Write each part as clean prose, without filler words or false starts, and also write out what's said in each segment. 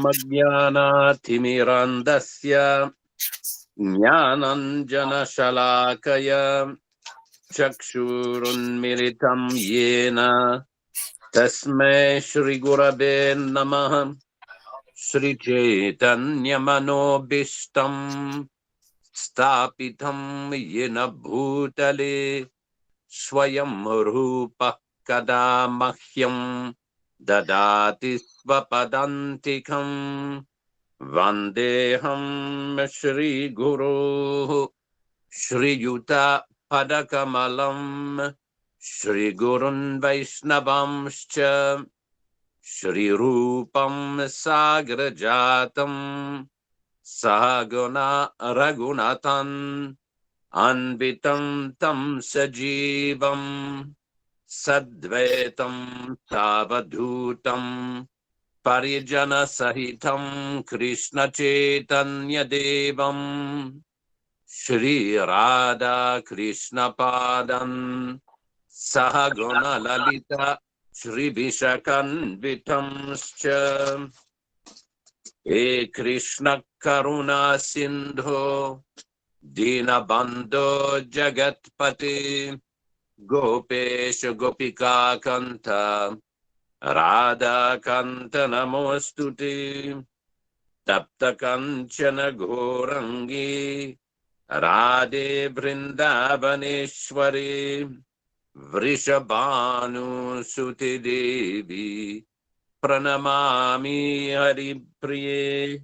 Ajnana-timirandasya Jnananjana-shalakaya Chakshurunmilitam yena Tasmai Shri Gurave Namaha Shri Chaitanya Manobishtam Stapitam Yena Bhutale Swayam Rupa Kada Mahyam Dadati Svapadantikam Vandeham Shri Guru Shri Yuta Padakamalam Shri Gurun Vaishnavamscha Shri Rupam Sagrajatam Sahaguna Raghunatan Anvitam Tam Sajivam Sadvaitam Tavadhutam Parijana Sahitam Krishna Chaitanya Devam Shri Radha Krishna Padan Sahaguna Lalita Shri Vishakan Vitamscha E Krishna Karuna Sindho Dinabandho Jagatpati Gopesha Gopika Kanta Radha Kanta Namostuti Tapta Kanchana Ghorangi Radhe Vrindavaneshwari Vrishabhanu Suti Devi Pranamami Hari Priye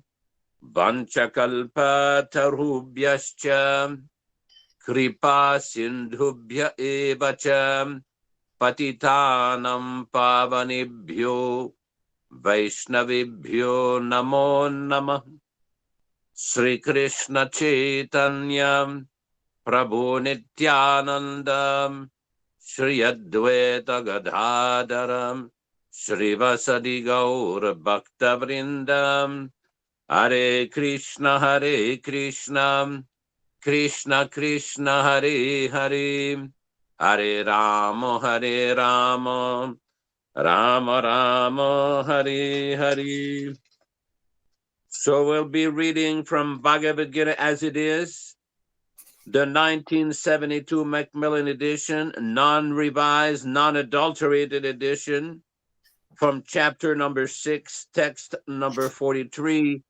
Vanchakalpa Tarubhyascha Kripa Sindhubhya Evacha Patitanam Pavanibhyo Vaishnavibhyo Namo Namah Sri Krishna Chaitanya Prabhu Nityananda Shri Advaita Gadadharam Shri Vasadi Gaur Bhakta Vrindam Hare Krishna Krishna Krishna Hare Hare Hare Rama Rama Rama Hare Hare. So we'll be reading from Bhagavad-gītā As It Is, the 1972 Macmillan edition, non-revised, non-adulterated edition, from chapter number 6, text number 43,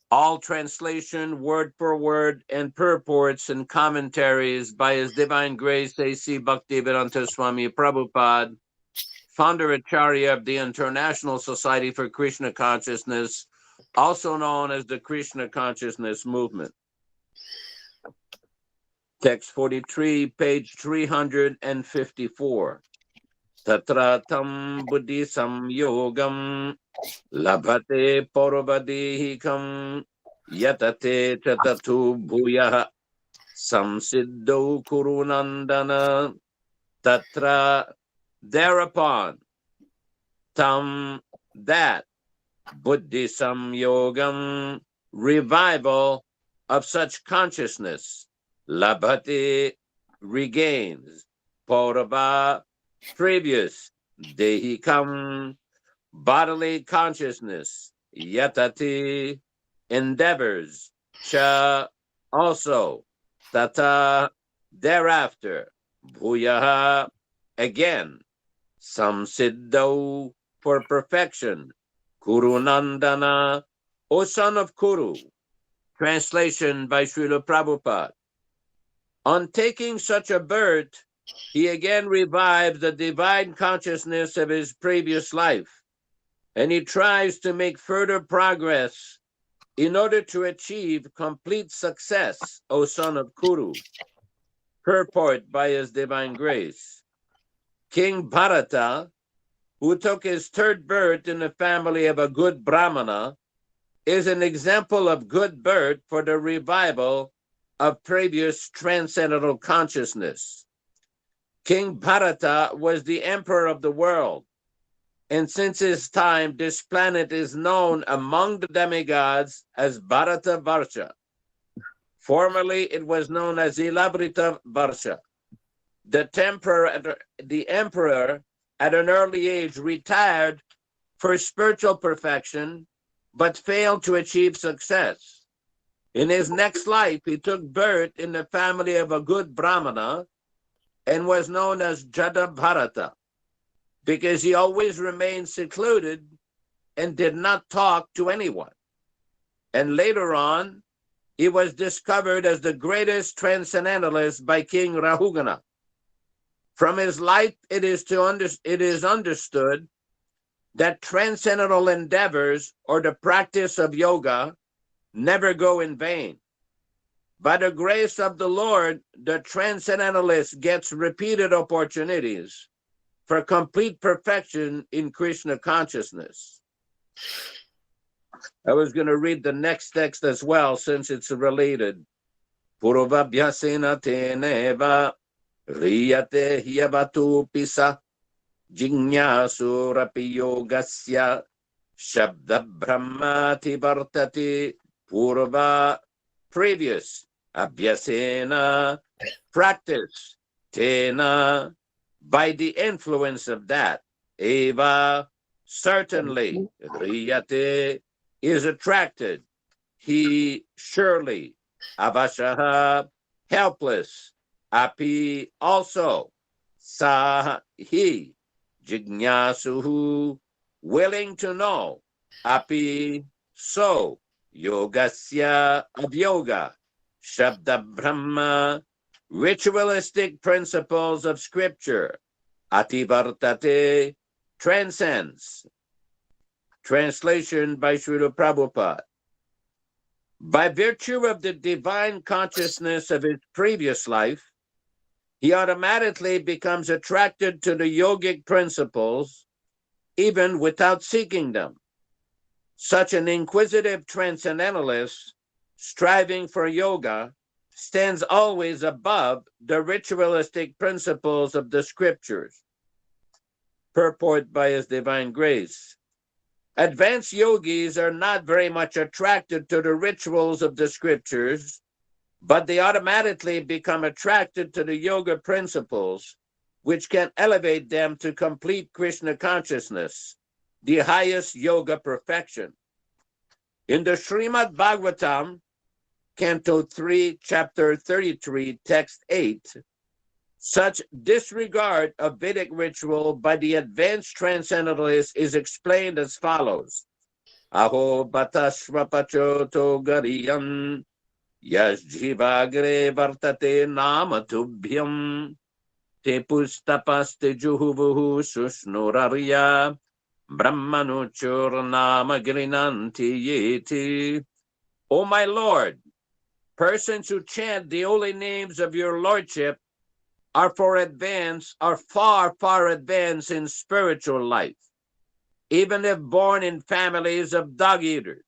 all translation, word for word, and purports and commentaries by His Divine Grace A.C. Bhaktivedanta Swami Prabhupāda, Founder-Ācārya of the International Society for Krishna Consciousness, also known as the Krishna Consciousness Movement. Text 43, page 354. Tatratam buddhi samyogam labhate paurvadehikam yatate chatatu bhuyah samsiddho kurunandana. Tatra, thereupon, tam, that, buddhi samyogam, revival of such consciousness, labhate, regains, paurva, previous, dehikam, bodily consciousness, yatati, endeavors, cha, also, tata, thereafter, bhuyaha, again, samsiddho, for perfection, kurunandana, O son of Kuru. Translation by Srila Prabhupada. On taking such a birth, he again revives the divine consciousness of his previous life, and he tries to make further progress in order to achieve complete success, O son of Kuru. Purport by His Divine Grace. King Bharata, who took his third birth in the family of a good Brahmana, is an example of good birth for the revival of previous transcendental consciousness. King Bharata was the emperor of the world, and since his time, this planet is known among the demigods as Bharata Varsha. Formerly, it was known as Ilabrita Varsha. The emperor, at an early age, retired for spiritual perfection, but failed to achieve success. In his next life, he took birth in the family of a good Brahmana and was known as Jada Bharata because he always remained secluded and did not talk to anyone. And later on, he was discovered as the greatest transcendentalist by King Rahugana. From his life, it is understood that transcendental endeavors or the practice of yoga never go in vain. By the grace of the Lord, the transcendentalist gets repeated opportunities for complete perfection in Krishna consciousness. I was going to read the next text as well, since it's related. Purvabhyasena teneva riyate hyavatu pisa jignasurapi yogasya shabda brahmati vartati purva. Previous abhyasena, practice, tena, by the influence of that, eva, certainly, riyate, is attracted, he, surely, avashaha, helpless, api, also, sa, he, jignasuhu, willing to know, api, so, yogasya, of yoga, shabda brahma, ritualistic principles of scripture, ativartate, transcends. Translation by Srila Prabhupada. By virtue of the divine consciousness of his previous life, he automatically becomes attracted to the yogic principles, even without seeking them. Such an inquisitive transcendentalist, striving for yoga, stands always above the ritualistic principles of the scriptures. Purport by His Divine Grace. Advanced yogis are not very much attracted to the rituals of the scriptures, but they automatically become attracted to the yoga principles, which can elevate them to complete Krishna consciousness, the highest yoga perfection. In the Srimad Bhagavatam, Canto 3, Chapter 33, Text 8, such disregard of Vedic ritual by the advanced transcendentalist is explained as follows. Aho batashvapachoto gariyam yasjivagre vartate namatubhyam te pustapaste juhuvuhu sushnurarya brahmanuchur nama grinanti yeti. O my Lord, persons who chant the holy names of your Lordship are far advanced in spiritual life, even if born in families of dog-eaters.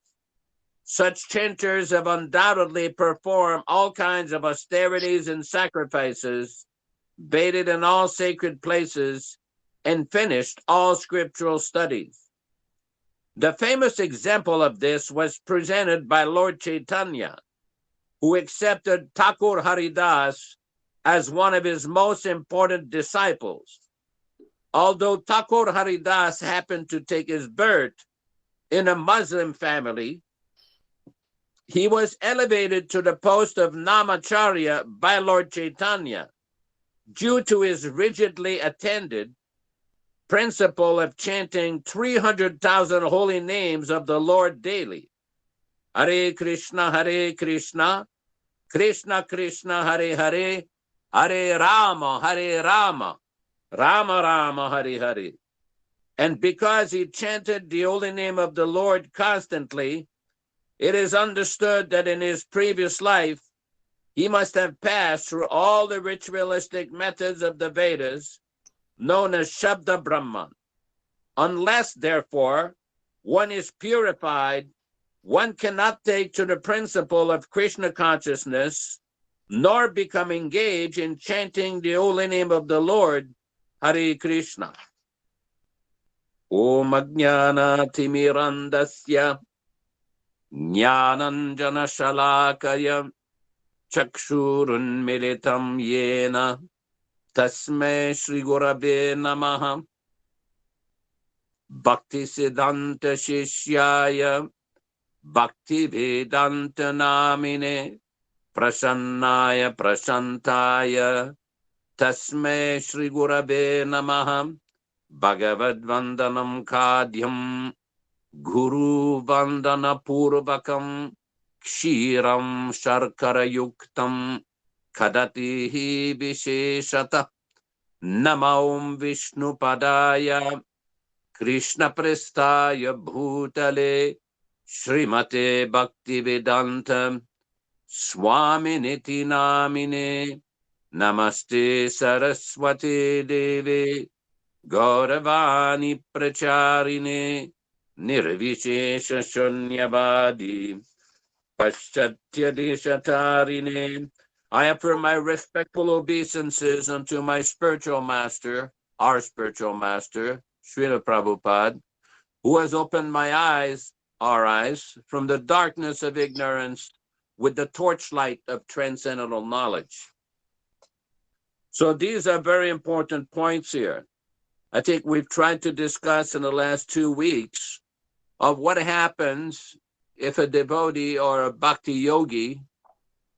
Such chanters have undoubtedly performed all kinds of austerities and sacrifices, bathed in all sacred places, and finished all scriptural studies. The famous example of this was presented by Lord Chaitanya, who accepted Thakur Haridas as one of his most important disciples. Although Thakur Haridas happened to take his birth in a Muslim family, he was elevated to the post of Namacharya by Lord Chaitanya due to his rigidly attended principle of chanting 300,000 holy names of the Lord daily. Hare Krishna, Krishna Krishna, Hare Hare, Hare Rama, Rama Rama, Hare Hare. And because he chanted the holy name of the Lord constantly, it is understood that in his previous life, he must have passed through all the ritualistic methods of the Vedas, known as Shabda Brahman. Unless, therefore, one is purified, one cannot take to the principle of Krishna consciousness, nor become engaged in chanting the holy name of the Lord, Hare Krishna. Om Ajnana Timirandasya Jnananjana Shalakaya Chakshurun Militam Yena Tasme Shri Gurave Namaha Bhakti Siddhanta Shishyaya Bhaktivedanta namine prasannaya prasantaya tasme Shri Gurave Namaha Bhagavad-vandanam Khadyam Guru Vandana Purvakam Kshiram Sharkara Yuktam Kadatihi Visheshata Namaum Vishnu Padaya Krishna Prestaya Bhutale Srimate Bhaktivedanta Swami Niti Namine Namaste Saraswati Devi Gauravani Pracharine Nirvishesha Shunyavadi Paschatya Deshatarine. I affirm my respectful obeisances unto my spiritual master, our spiritual master, Srila Prabhupada, who has opened my eyes, our eyes, from the darkness of ignorance with the torchlight of transcendental knowledge. So these are very important points here. I think we've tried to discuss in the last 2 weeks of what happens if a devotee or a bhakti yogi,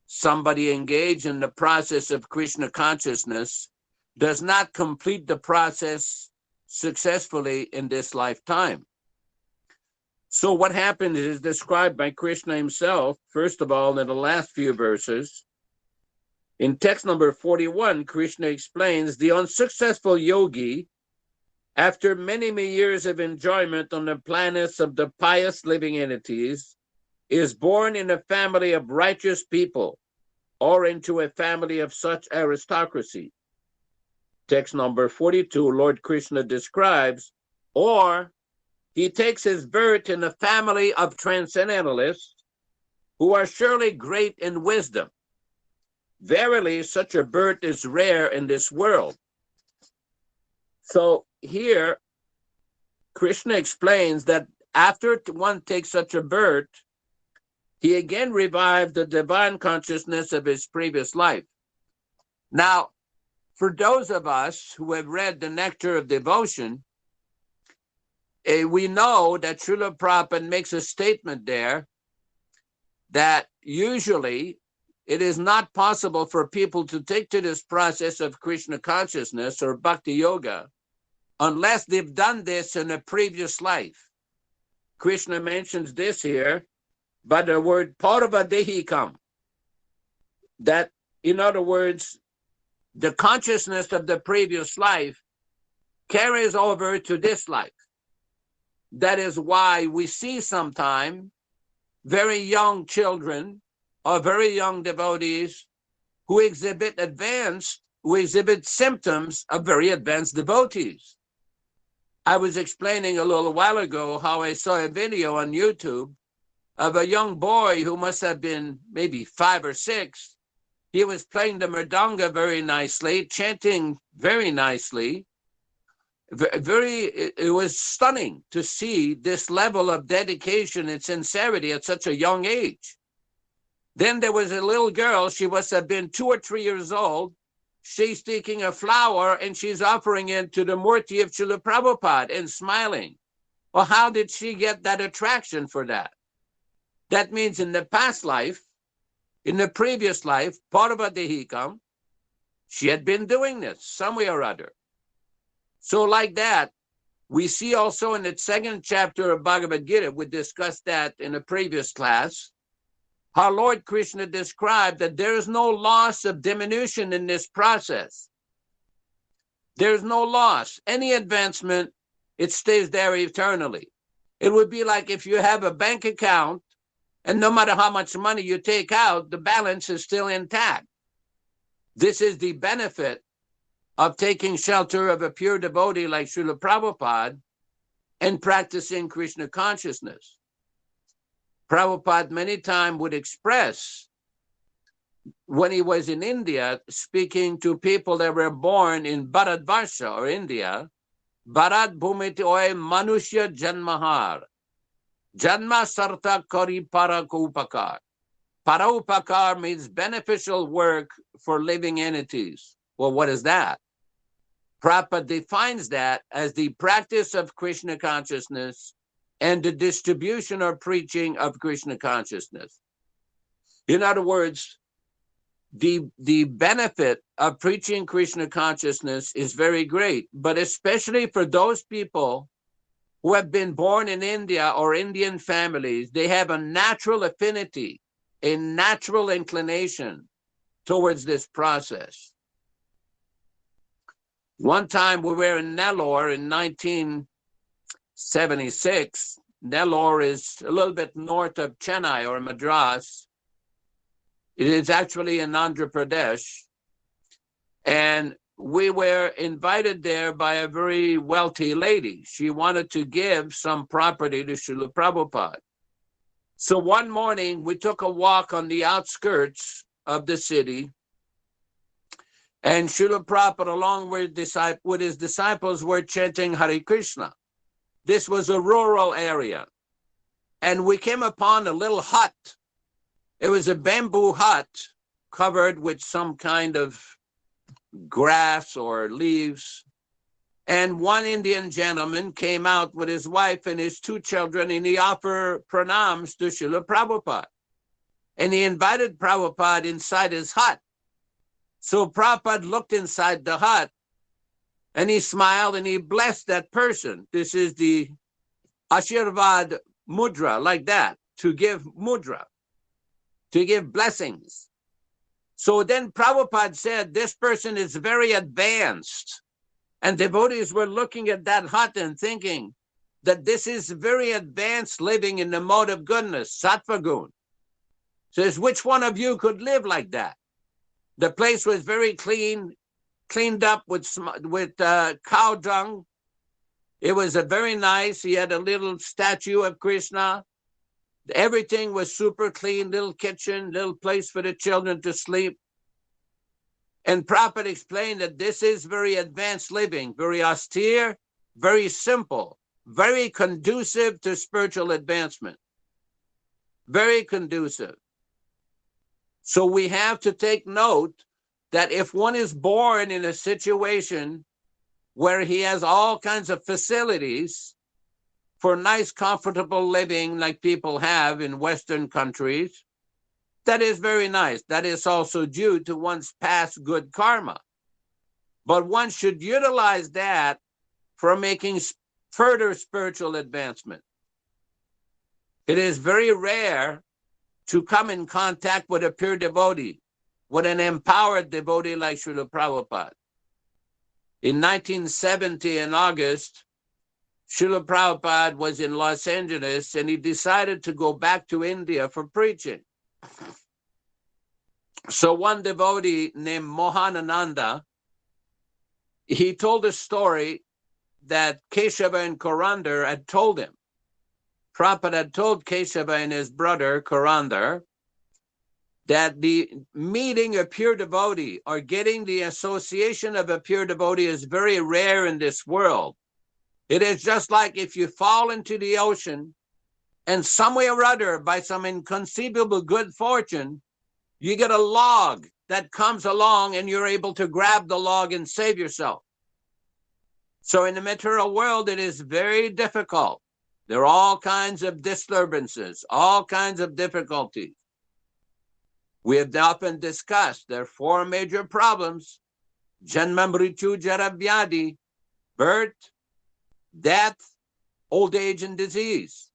somebody engaged in the process of Krishna consciousness, does not complete the process successfully in this lifetime. So what happens is described by Krishna himself, first of all, in the last few verses. In text number 41, Krishna explains the unsuccessful yogi, after many, many years of enjoyment on the planets of the pious living entities, is born in a family of righteous people or into a family of such aristocracy. Text number 42, Lord Krishna describes, or he takes his birth in a family of transcendentalists who are surely great in wisdom. Verily, such a birth is rare in this world. So here, Krishna explains that after one takes such a birth, he again revived the divine consciousness of his previous life. Now, for those of us who have read the Nectar of Devotion, we know that Srila Prabhupada makes a statement there that usually it is not possible for people to take to this process of Krishna consciousness or bhakti yoga unless they've done this in a previous life. Krishna mentions this here by the word parvadehikam, that in other words, the consciousness of the previous life carries over to this life. That is why we see sometimes very young children or very young devotees who exhibit symptoms of very advanced devotees. I was explaining a little while ago how I saw a video on YouTube of a young boy who must have been maybe 5 or 6. He was playing the mridanga very nicely, chanting very nicely. It was stunning to see this level of dedication and sincerity at such a young age. Then there was a little girl, she must have been 2 or 3 years old. She's taking a flower and she's offering it to the Murti of Srila Prabhupada and smiling. Well, how did she get that attraction for that? That means in the past life, in the previous life, Parvadehikam, she had been doing this some way or other. So like that, we see also in the 2nd chapter of Bhagavad-gītā, we discussed that in a previous class, how Lord Krishna described that there is no loss of diminution in this process. There's no loss. Any advancement, it stays there eternally. It would be like if you have a bank account and no matter how much money you take out, the balance is still intact. This is the benefit of taking shelter of a pure devotee like Srila Prabhupada and practicing Krishna consciousness. Prabhupada many times would express, when he was in India, speaking to people that were born in Bharatvarsha or India, Bharat Bhumiti Oy Manushya Janmahar, Janma Sarta Kari Parakupakar. Paraupakar means beneficial work for living entities. Well, what is that? Prabhupada defines that as the practice of Krishna consciousness and the distribution or preaching of Krishna consciousness. In other words, the benefit of preaching Krishna consciousness is very great, but especially for those people who have been born in India or Indian families, they have a natural affinity, a natural inclination towards this process. One time we were in Nellore in 1976. Nellore is a little bit north of Chennai or Madras. It is actually in Andhra Pradesh. And we were invited there by a very wealthy lady. She wanted to give some property to Srila Prabhupada. So one morning we took a walk on the outskirts of the city, and Srila Prabhupada, along with his disciples, were chanting Hare Krishna. This was a rural area. And we came upon a little hut. It was a bamboo hut covered with some kind of grass or leaves. And one Indian gentleman came out with his wife and his two children, and he offered pranams to Srila Prabhupada. And he invited Prabhupada inside his hut. So Prabhupada looked inside the hut, and he smiled and he blessed that person. This is the Ashirvad mudra, like that, to give mudra, to give blessings. So then Prabhupada said, this person is very advanced. And devotees were looking at that hut and thinking that this is very advanced living in the mode of goodness, sattva gun. Says, which one of you could live like that? The place was very clean, cleaned up with cow dung. It was very nice. He had a little statue of Krishna. Everything was super clean, little kitchen, little place for the children to sleep. And Prabhupada explained that this is very advanced living, very austere, very simple, very conducive to spiritual advancement. Very conducive. So we have to take note that if one is born in a situation where he has all kinds of facilities for nice, comfortable living like people have in Western countries, that is very nice. That is also due to one's past good karma. But one should utilize that for making further spiritual advancement. It is very rare to come in contact with a pure devotee, with an empowered devotee like Srila Prabhupada. In 1970, in August, Srila Prabhupada was in Los Angeles, and he decided to go back to India for preaching. So one devotee named Mohanananda, he told a story that Keshava and Korandar had told him. Prabhupada had told Keshava and his brother Korandar that the meeting a pure devotee or getting the association of a pure devotee is very rare in this world. It is just like if you fall into the ocean and some way or other, by some inconceivable good fortune, you get a log that comes along and you're able to grab the log and save yourself. So in the material world, it is very difficult. There are all kinds of disturbances, all kinds of difficulties. We have often discussed there are four major problems: Janma, Mrityu, Jara, Vyadhi, birth, death, old age, and disease.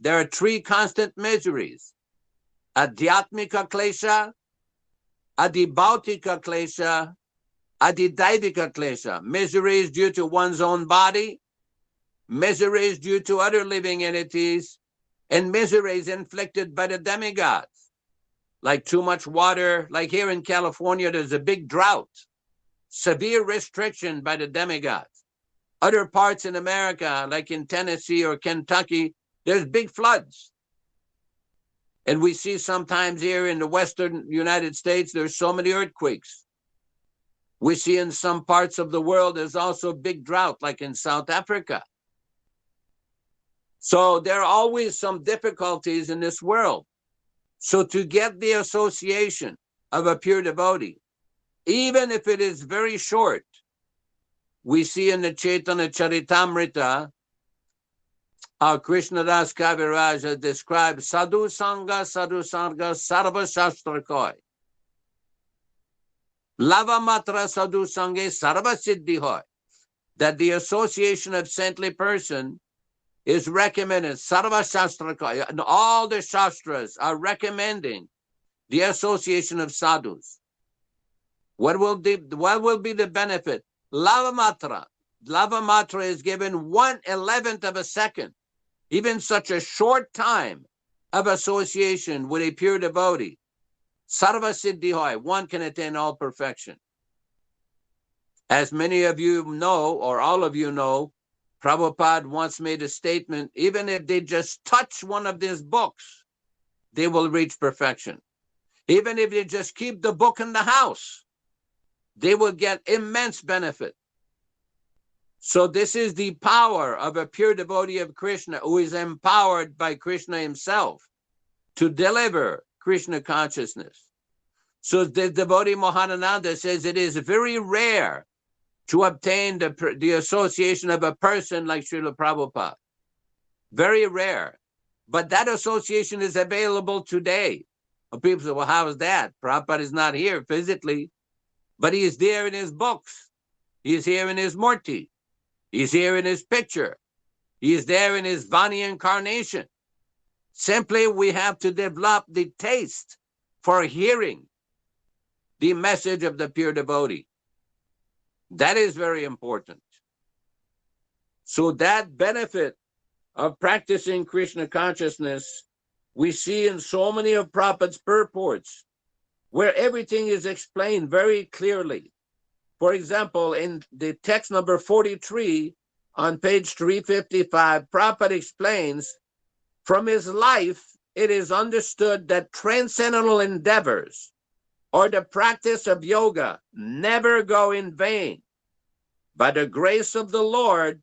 There are three constant miseries: Adhyatmika klesha, Adibhautika klesha, Adidaivika klesha. Miseries due to one's own body, miseries due to other living entities, and miseries inflicted by the demigods, like too much water. Like here in California, there's a big drought, severe restriction by the demigods. Other parts in America, like in Tennessee or Kentucky, there's big floods. And we see sometimes here in the Western United States, there's so many earthquakes. We see in some parts of the world, there's also big drought, like in South Africa. So there are always some difficulties in this world. So to get the association of a pure devotee, even if it is very short, we see in the Chaitanya Charitamrita Our Krishnadas Kaviraj has described Sadhu Sangha Sarva Shastra Koi. Lava Matra Sadhu Sangha Sarva Siddhi Hoy. That the association of saintly person is recommended. Sarva Shastra Koi. And all the Shastras are recommending the association of sadhus. What will be the benefit? Lava Matra. Lava Matra is given 1/11th of a second. Even such a short time of association with a pure devotee. Sarva Siddhi Hoy, one can attain all perfection. As many of you know, or all of you know, Prabhupada once made a statement, even if they just touch one of these books, they will reach perfection. Even if they just keep the book in the house, they will get immense benefit. So this is the power of a pure devotee of Krishna who is empowered by Krishna himself to deliver Krishna consciousness. So the devotee Mahanananda says it is very rare to obtain the association of a person like Srila Prabhupada. Very rare. But that association is available today. People say, well, how is that? Prabhupada is not here physically, but he is there in his books. He is here in his murti. He's here in his picture. He is there in his Vani incarnation. Simply, we have to develop the taste for hearing the message of the pure devotee. That is very important. So that benefit of practicing Krishna consciousness, we see in so many of Prabhupada's purports, where everything is explained very clearly. For example, in the text number 43 on page 355, Prabhupada explains, from his life, it is understood that transcendental endeavors or the practice of yoga never go in vain. By the grace of the Lord,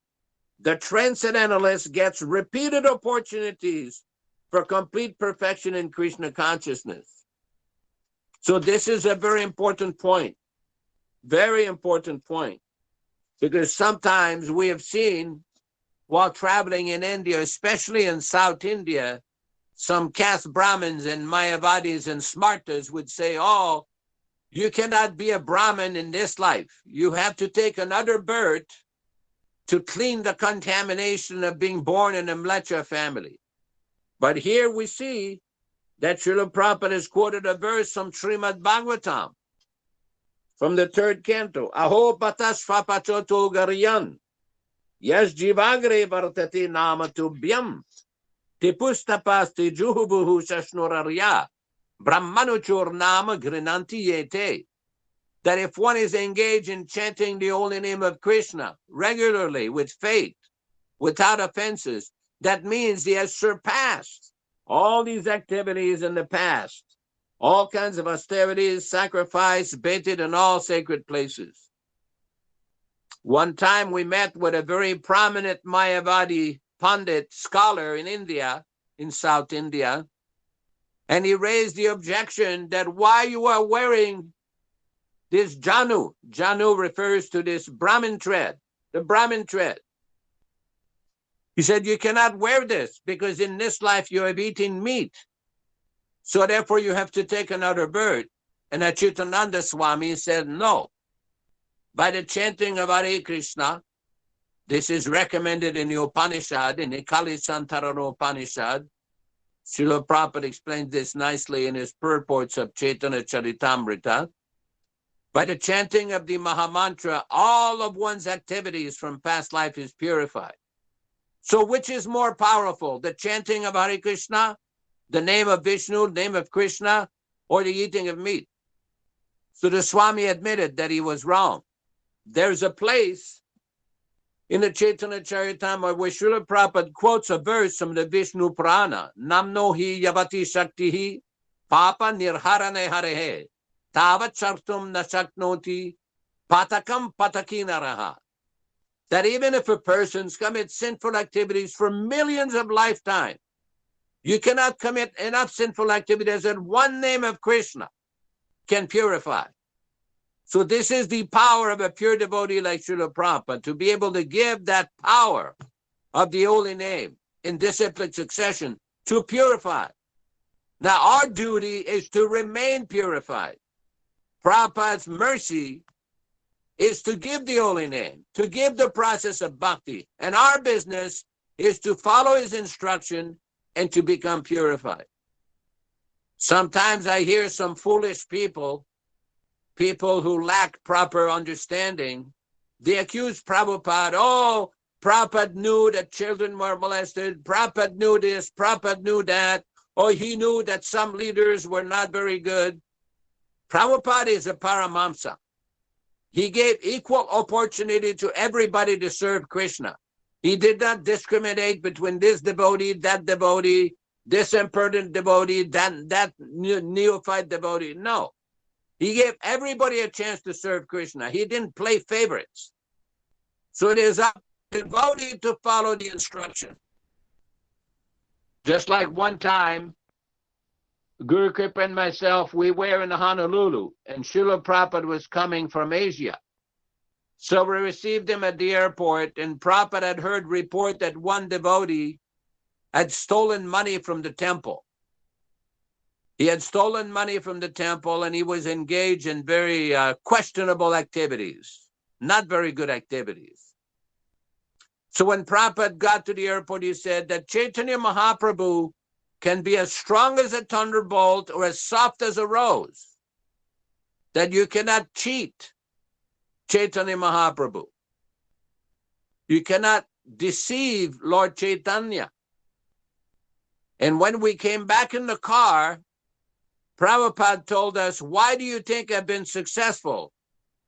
the transcendentalist gets repeated opportunities for complete perfection in Krishna consciousness. So this is a very important point. Very important point, because sometimes we have seen while traveling in India, especially in South India, some caste Brahmins and Mayavadis and Smartas would say, oh, you cannot be a Brahmin in this life. You have to take another birth to clean the contamination of being born in a Mlecha family. But here we see that Srila Prabhupada has quoted a verse from Srimad Bhagavatam, from the 3rd canto, Aho patasva pachoto garyan, yes jivagre vartati nama tubhyam, tipustapasti juhubuhu shashnurarya, brahmanuchur nama grinanti yete. That if one is engaged in chanting the holy name of Krishna regularly with faith, without offenses, that means he has surpassed all these activities in the past. All kinds of austerities, sacrifice, baited in all sacred places. One time we met with a very prominent Mayavadi Pandit scholar in India, in South India, and he raised the objection that why you are wearing this janu. Janu refers to this Brahmin thread, the Brahmin thread. He said, you cannot wear this because in this life you have eaten meat. So therefore you have to take another birth. And Achyutananda Swami said, no. By the chanting of Hare Krishna, this is recommended in the Upanishad, in the Kali Santarana Upanishad. Srila Prabhupada explains this nicely in his purports of Chaitanya Charitamrita. By the chanting of the Mahamantra, all of one's activities from past life is purified. So which is more powerful, the chanting of Hare Krishna, the name of Vishnu, the name of Krishna, or the eating of meat? So the Swami admitted that he was wrong. There's a place in the Chaitanya Charitamrita where Srila Prabhupada quotes a verse from the Vishnu Purana, Namno hi yavati shaktihi papa nirharane harehe tavat chartum na shaknoti patakam patakinaraha. That even if a person commits sinful activities for millions of lifetimes, you cannot commit enough sinful activities that one name of Krishna can purify. So this is the power of a pure devotee like Srila Prabhupada, to be able to give that power of the holy name in disciplic succession to purify. Now our duty is to remain purified. Prabhupada's mercy is to give the holy name, to give the process of bhakti. And our business is to follow his instruction and to become purified. Sometimes I hear some foolish people who lack proper understanding, they accuse Prabhupada, oh, Prabhupada knew that children were molested, Prabhupada knew this, Prabhupada knew that, or he knew that some leaders were not very good. Prabhupada is a Paramamsa. He gave equal opportunity to everybody to serve Krishna. He did not discriminate between this devotee, this impertinent devotee, that neophyte devotee. No. He gave everybody a chance to serve Krishna. He didn't play favorites. So it is up to the devotee to follow the instruction. Just like one time, Guru Kripa and myself, we were in Honolulu, and Srila Prabhupada was coming from Asia. So we received him at the airport, and Prabhupada had heard report that one devotee had stolen money from the temple. He had stolen money from the temple, and he was engaged in very questionable activities, not very good activities. So when Prabhupada got to the airport, he said that Chaitanya Mahaprabhu can be as strong as a thunderbolt or as soft as a rose, that you cannot cheat Chaitanya Mahaprabhu. You cannot deceive Lord Chaitanya. And when we came back in the car, Prabhupada told us, why do you think I've been successful?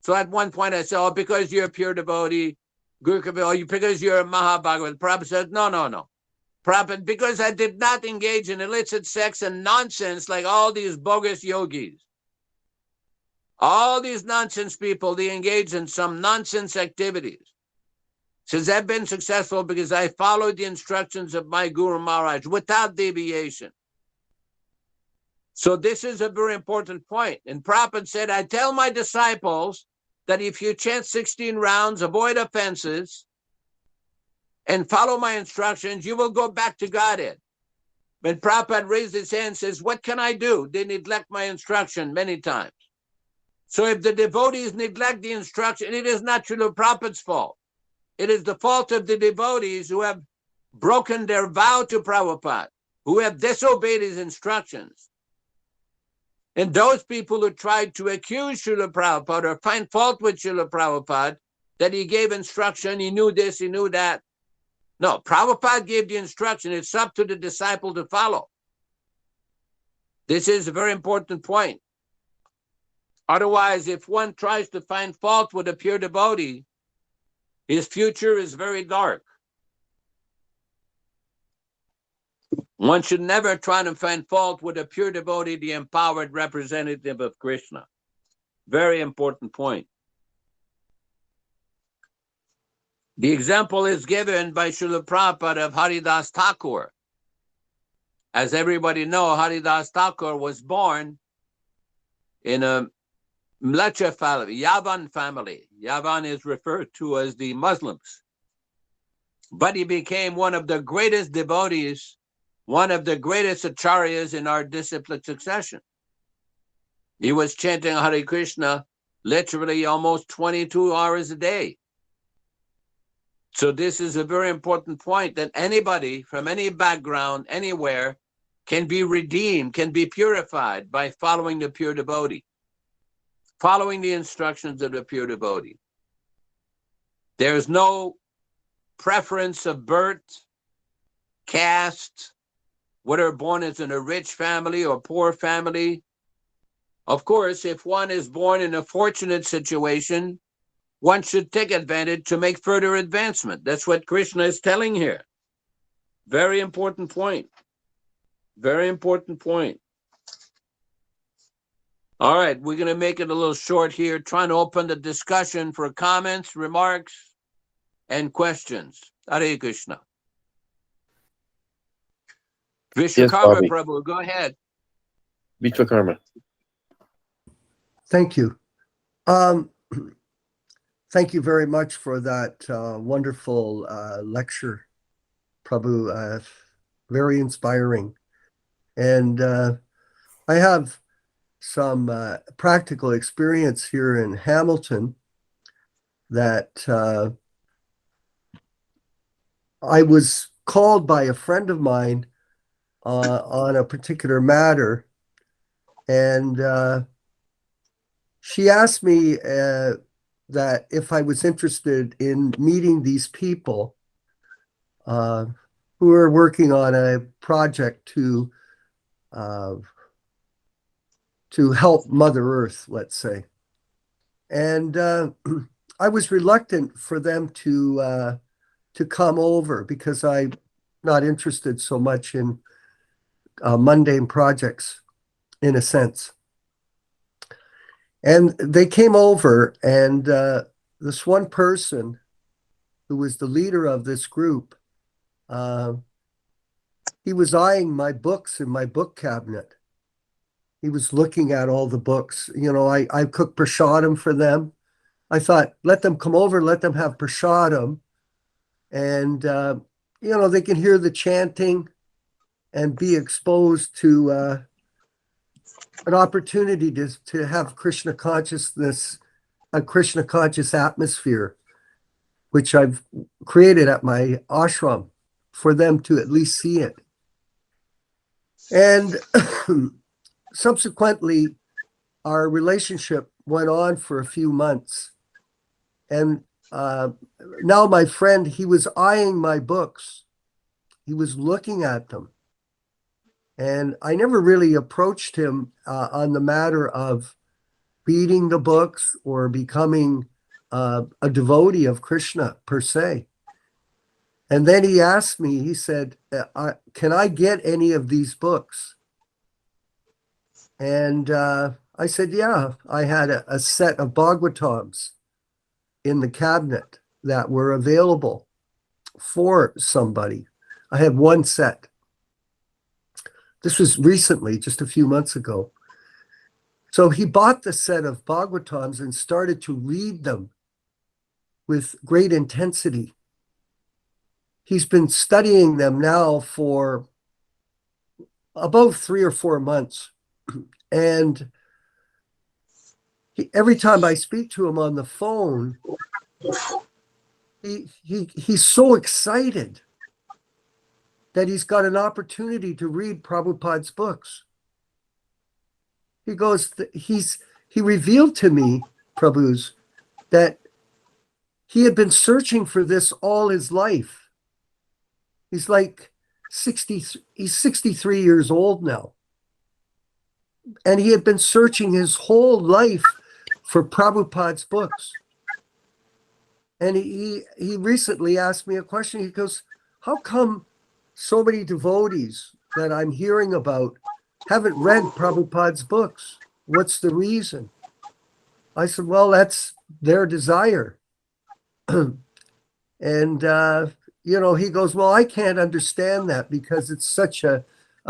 So at one point I said, oh, because you're a pure devotee, Guru Kripa, because you're a Mahabhagavat. Prabhupada said, no. Prabhupada, because I did not engage in illicit sex and nonsense like all these bogus yogis. All these nonsense people, they engage in some nonsense activities. Says, I've been successful because I followed the instructions of my Guru Maharaj without deviation. So this is a very important point. And Prabhupada said, I tell my disciples that if you chant 16 rounds, avoid offenses, and follow my instructions, you will go back to Godhead. When Prabhupada raised his hand and says, what can I do? They neglect my instruction many times. So if the devotees neglect the instruction, it is not Srila Prabhupada's fault. It is the fault of the devotees who have broken their vow to Prabhupada, who have disobeyed his instructions. And those people who tried to accuse Srila Prabhupada or find fault with Srila Prabhupada, that he gave instruction, he knew this, he knew that. No, Prabhupada gave the instruction. It's up to the disciple to follow. This is a very important point. Otherwise, if one tries to find fault with a pure devotee, his future is very dark. One should never try to find fault with a pure devotee, the empowered representative of Krishna. Very important point. The example is given by Srila Prabhupada of Haridas Thakur. As everybody knows, Haridas Thakur was born in a Mlecha family, Yavan family. Yavan is referred to as the Muslims. But he became one of the greatest devotees, one of the greatest acharyas in our disciplic succession. He was chanting Hare Krishna literally almost 22 hours a day. So this is a very important point, that anybody from any background, anywhere, can be redeemed, can be purified by following the pure devotee, following the instructions of the pure devotee. There's no preference of birth, caste, whether born is in a rich family or poor family. Of course, if one is born in a fortunate situation, one should take advantage to make further advancement. That's what Krishna is telling here. Very important point. Very important point. All right, we're going to make it a little short here, trying to open the discussion for comments, remarks, and questions. Hare Krishna. Vishwakarma, Yes, Prabhu, go ahead. Vishwakarma. Thank you. Thank you very much for that wonderful lecture. Prabhu. Very inspiring. And I have some practical experience here in Hamilton that I was called by a friend of mine on a particular matter, and she asked me that if I was interested in meeting these people who are working on a project to help Mother Earth, let's say. And I was reluctant for them to come over because I'm not interested so much in mundane projects, in a sense. And they came over, and this one person who was the leader of this group, he was eyeing my books in my book cabinet. He was looking at all the books. You know, I cooked prasadam for them. I thought, let them come over, let them have prasadam. And, you know, they can hear the chanting and be exposed to an opportunity to have Krishna consciousness, a Krishna conscious atmosphere, which I've created at my ashram for them to at least see it. And subsequently, our relationship went on for a few months. And now my friend, he was eyeing my books. He was looking at them. And I never really approached him on the matter of reading the books or becoming a devotee of Krishna per se. And then he asked me, he said, can I get any of these books? And I said, yeah. I had a set of Bhagavatams in the cabinet that were available for somebody. I had one set. This was recently, just a few months ago. So he bought the set of Bhagavatams and started to read them with great intensity. He's been studying them now for about 3 or 4 months. And every time I speak to him on the phone, he's so excited that he's got an opportunity to read Prabhupada's books. He goes, he revealed to me, Prabhus, that he had been searching for this all his life. He's like 60, he's 63 years old now. And he had been searching his whole life for Prabhupada's books. And he recently asked me a question. He goes, how come so many devotees that I'm hearing about haven't read Prabhupada's books? What's the reason? I said, well, that's their desire. And, you know, he goes, well, I can't understand that because it's such a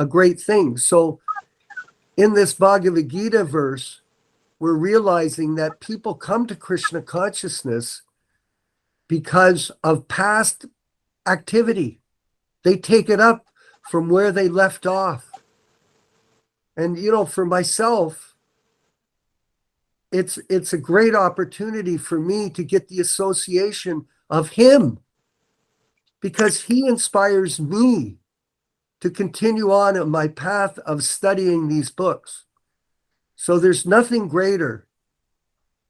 great thing. So in this Bhagavad-gītā verse, we're realizing that people come to Krishna consciousness because of past activity. They take it up from where they left off. And, you know, for myself, it's a great opportunity for me to get the association of him, because he inspires me to continue on my path of studying these books. So there's nothing greater.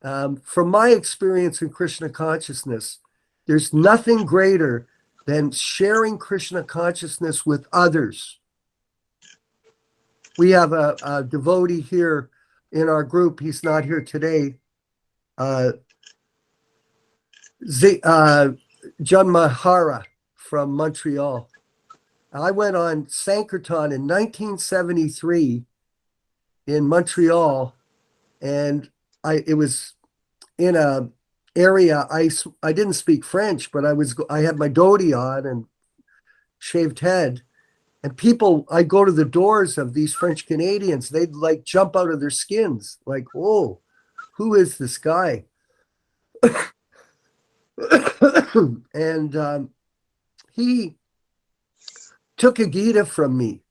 From my experience in Krishna consciousness, there's nothing greater than sharing Krishna consciousness with others. We have a devotee here in our group. He's not here today. Janmahara from Montreal. I went on Sankirtan in 1973 in Montreal, and it was in a area I didn't speak French, but I had my dhoti on and shaved head, and people, I go to the doors of these French Canadians, they'd like jump out of their skins, like, whoa, who is this guy? And he took a Gita from me.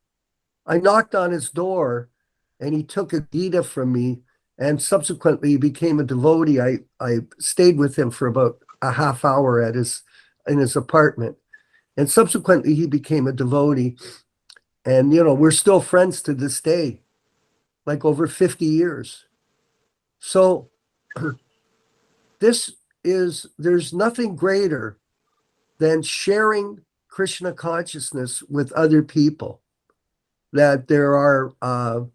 I knocked on his door and he took a Gita from me, and subsequently became a devotee. I stayed with him for about a half hour in his apartment. And subsequently he became a devotee. And, we're still friends to this day, like over 50 years. So there's nothing greater than sharing Krishna consciousness with other people. That there are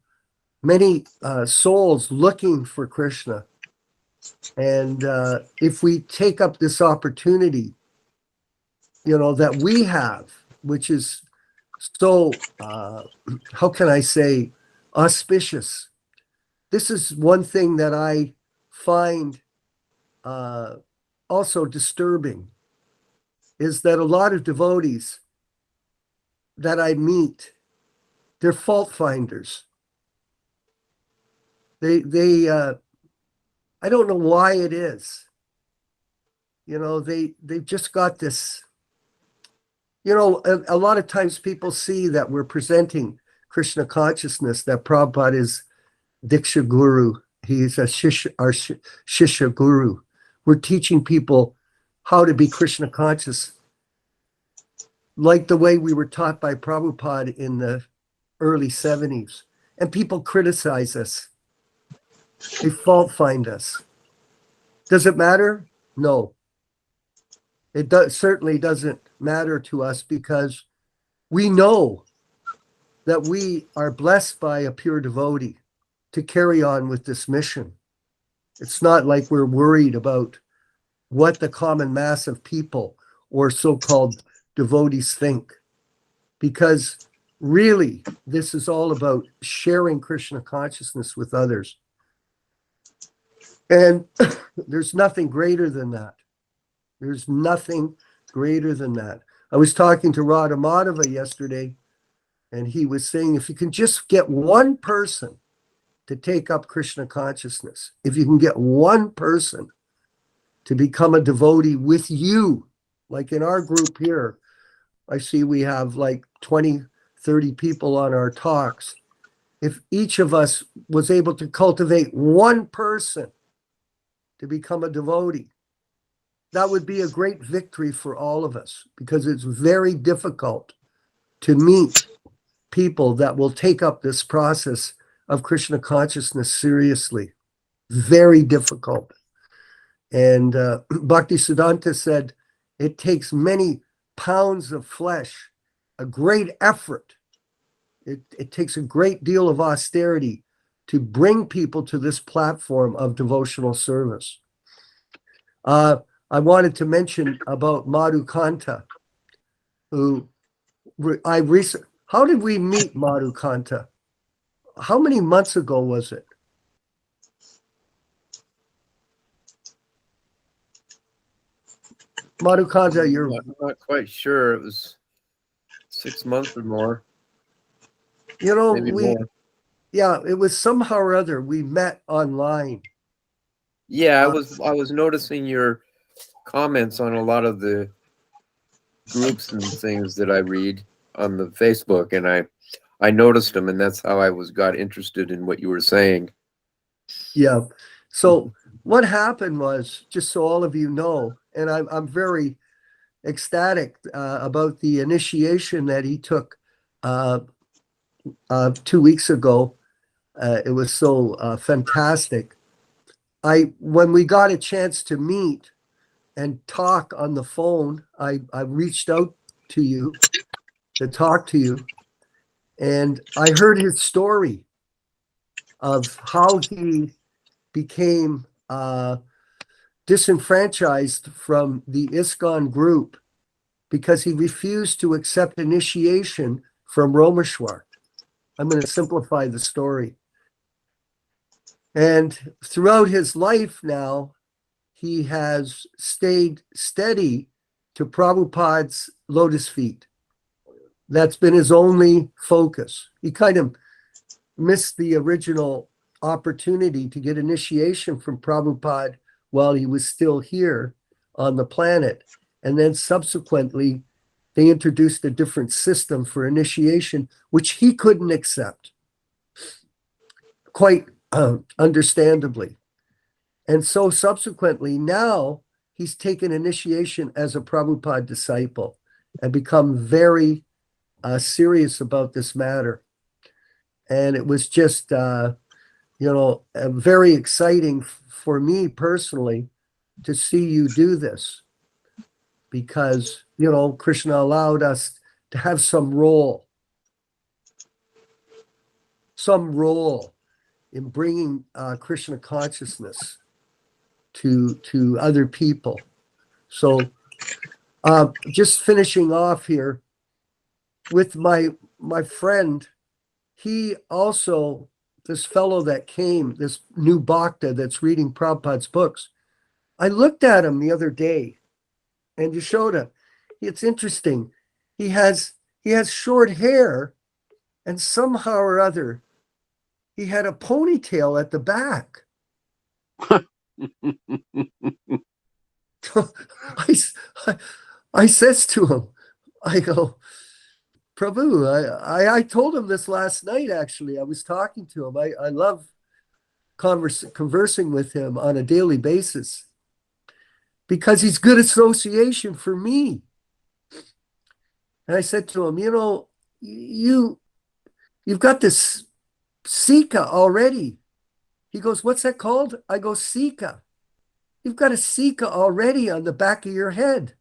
many souls looking for Krishna. And if we take up this opportunity, that we have, which is so, how can I say, auspicious. This is one thing that I find also disturbing, is that a lot of devotees that I meet, they're fault finders. They I don't know why it is. They've just got this. A lot of times people see that we're presenting Krishna consciousness, that Prabhupada is Diksha Guru. He's our Shishya Guru. We're teaching people how to be Krishna conscious, like the way we were taught by Prabhupada in the early 70s. And people criticize us. They fault find us. Does it matter? No. It certainly doesn't matter to us, because we know that we are blessed by a pure devotee to carry on with this mission. It's not like we're worried about what the common mass of people or so-called devotees think, because really this is all about sharing Krishna consciousness with others. And there's nothing greater than that. There's nothing greater than that. I was talking to Radha Madhava yesterday, and he was saying, if you can just get one person to take up Krishna consciousness, if you can get one person to become a devotee with you, like in our group here, I see we have like 20, 30 people on our talks. If each of us was able to cultivate one person to become a devotee, that would be a great victory for all of us, because it's very difficult to meet people that will take up this process of Krishna consciousness seriously. Very difficult. And Bhaktisiddhanta said, it takes many pounds of flesh, a great effort. It takes a great deal of austerity to bring people to this platform of devotional service. I wanted to mention about Madhukanta, who how did we meet Madhukanta? How many months ago was it? Madhukanta, I'm not quite sure. It was 6 months or more. Maybe more. Yeah, it was somehow or other we met online. Yeah, I was noticing your comments on a lot of the groups and things that I read on the Facebook, and I noticed them, and that's how I got interested in what you were saying. Yeah. So what happened was, just so all of you know, and I'm very ecstatic about the initiation that he took 2 weeks ago. It was so fantastic. When we got a chance to meet and talk on the phone, I reached out to you to talk to you, and I heard his story of how he became disenfranchised from the ISKCON group because he refused to accept initiation from Romeshwar. I'm going to simplify the story. And throughout his life now, he has stayed steady to Prabhupada's lotus feet. That's been his only focus. He kind of missed the original opportunity to get initiation from Prabhupada while he was still here on the planet. And then subsequently, they introduced a different system for initiation, which he couldn't accept, quite understandably. And so subsequently, now he's taken initiation as a Prabhupada disciple and become very serious about this matter. And it was just, very exciting for me personally to see you do this, because, Krishna allowed us to have some role in bringing Krishna consciousness to other people. So just finishing off here with my friend, he also, this fellow that came, this new Bhakta that's reading Prabhupada's books, I looked at him the other day, and Yaśodā, it's interesting. He has short hair, and somehow or other, he had a ponytail at the back. I says to him, I go, Prabhu, I told him this last night, actually. I was talking to him. I love conversing with him on a daily basis because he's good association for me. And I said to him, you've got this Sika already. He goes, what's that called? I go, Sika. You've got a Sika already on the back of your head.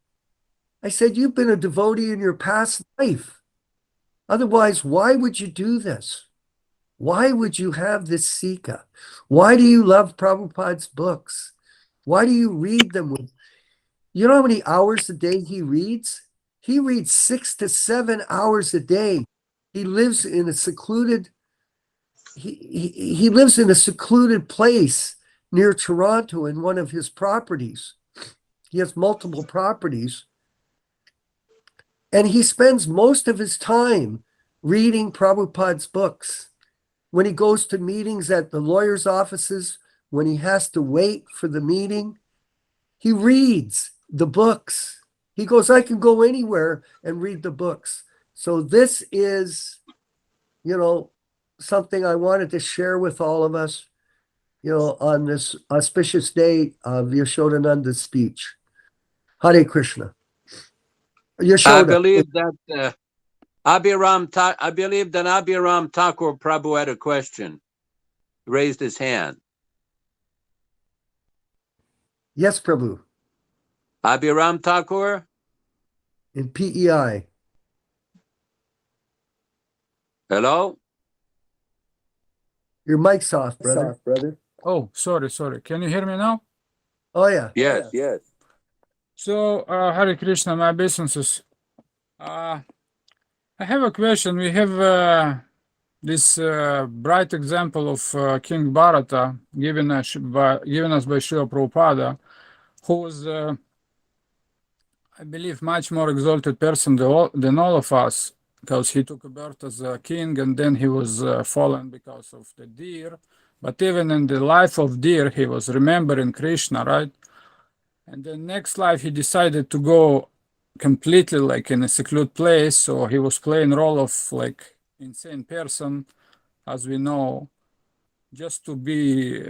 I said, you've been a devotee in your past life. Otherwise, why would you do this? Why would you have this Sika? Why do you love Prabhupada's books? Why do you read them? You know how many hours a day he reads? He reads 6 to 7 hours a day. He lives in a secluded, he lives in a secluded place near Toronto in one of his properties. He has multiple properties. And he spends most of his time reading Prabhupada's books. When he goes to meetings at the lawyer's offices, when he has to wait for the meeting, he reads the books. He goes, I can go anywhere and read the books. So this is, something I wanted to share with all of us, on this auspicious day of Yaśodā-nanda's speech. Hare Krishna. Yaśodā. I believe that Abhiram Thakur Prabhu had a question. Raised his hand. Yes, Prabhu. Abhiram Thakur? In PEI. Hello? Your mic's off, brother. Oh, sorry. Can you hear me now? Oh, yeah. Yes. So, Hare Krishna, my obeisances. I have a question. We have this bright example of King Bharata given us by Srila Prabhupada, who was, I believe, much more exalted person than all of us, because he took a birth as a king and then he was fallen because of the deer. But even in the life of deer, he was remembering Krishna, right? And then next life, he decided to go completely like in a secluded place. So he was playing role of like insane person, as we know, just to be,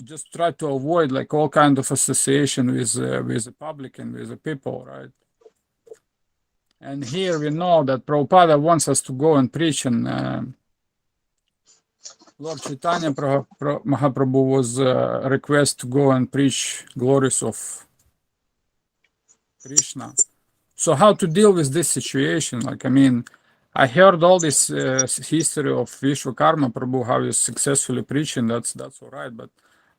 just try to avoid like all kind of association with the public and with the people, right? And here we know that Prabhupada wants us to go and preach, and Lord Chaitanya Mahaprabhu was requested to go and preach glories of Krishna. So how to deal with this situation? Like, I mean, I heard all this history of Vishwakarma Prabhu, how he's successfully preaching. That's all right, but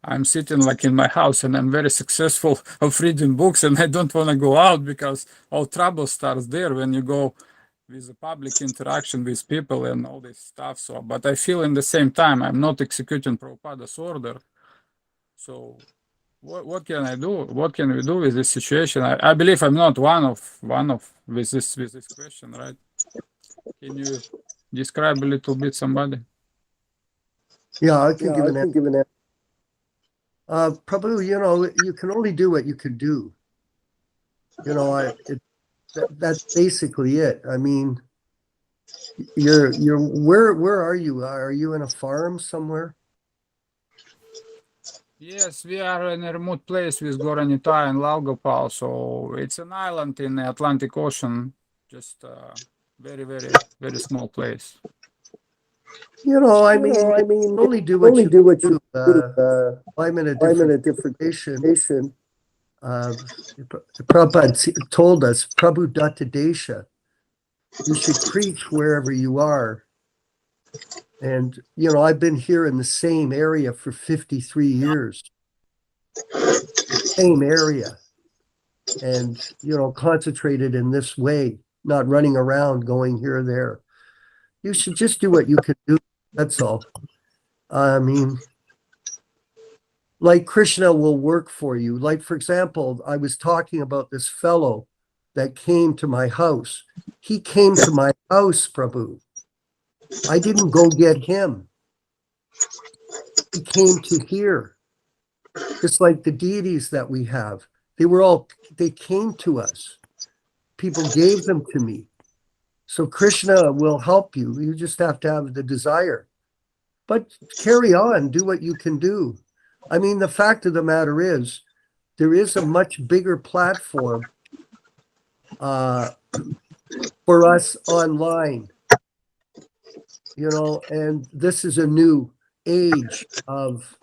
I'm sitting like in my house and I'm very successful of reading books, and I don't want to go out because all trouble starts there when you go with the public interaction with people and all this stuff. So, but I feel in the same time I'm not executing Prabhupada's order. So, what can I do? What can we do with this situation? I believe I'm not one of with this question, right? Can you describe a little bit, somebody? Yeah, I can give an answer. Prabhu, you can only do what you can do. that's basically it. I mean, you're where are you? Are you in a farm somewhere? Yes, we are in a remote place with Goranita and Laugopal, so it's an island in the Atlantic Ocean, just very, very, very small place. I mean, only do what you do. I'm in a different station. Prabhupada told us, Prabhupada Desha, you should preach wherever you are. And, I've been here in the same area for 53 years. Same area. And, concentrated in this way, not running around going here or there. You should just do what you can do. That's all. I mean, like Krishna will work for you. Like, for example, I was talking about this fellow that came to my house. He came to my house, Prabhu. I didn't go get him. He came to here. Just like the deities that we have. They came to us. People gave them to me. So Krishna will help you. You just have to have the desire. But carry on, do what you can do. I mean, the fact of the matter is, there is a much bigger platform for us online. And this is a new age of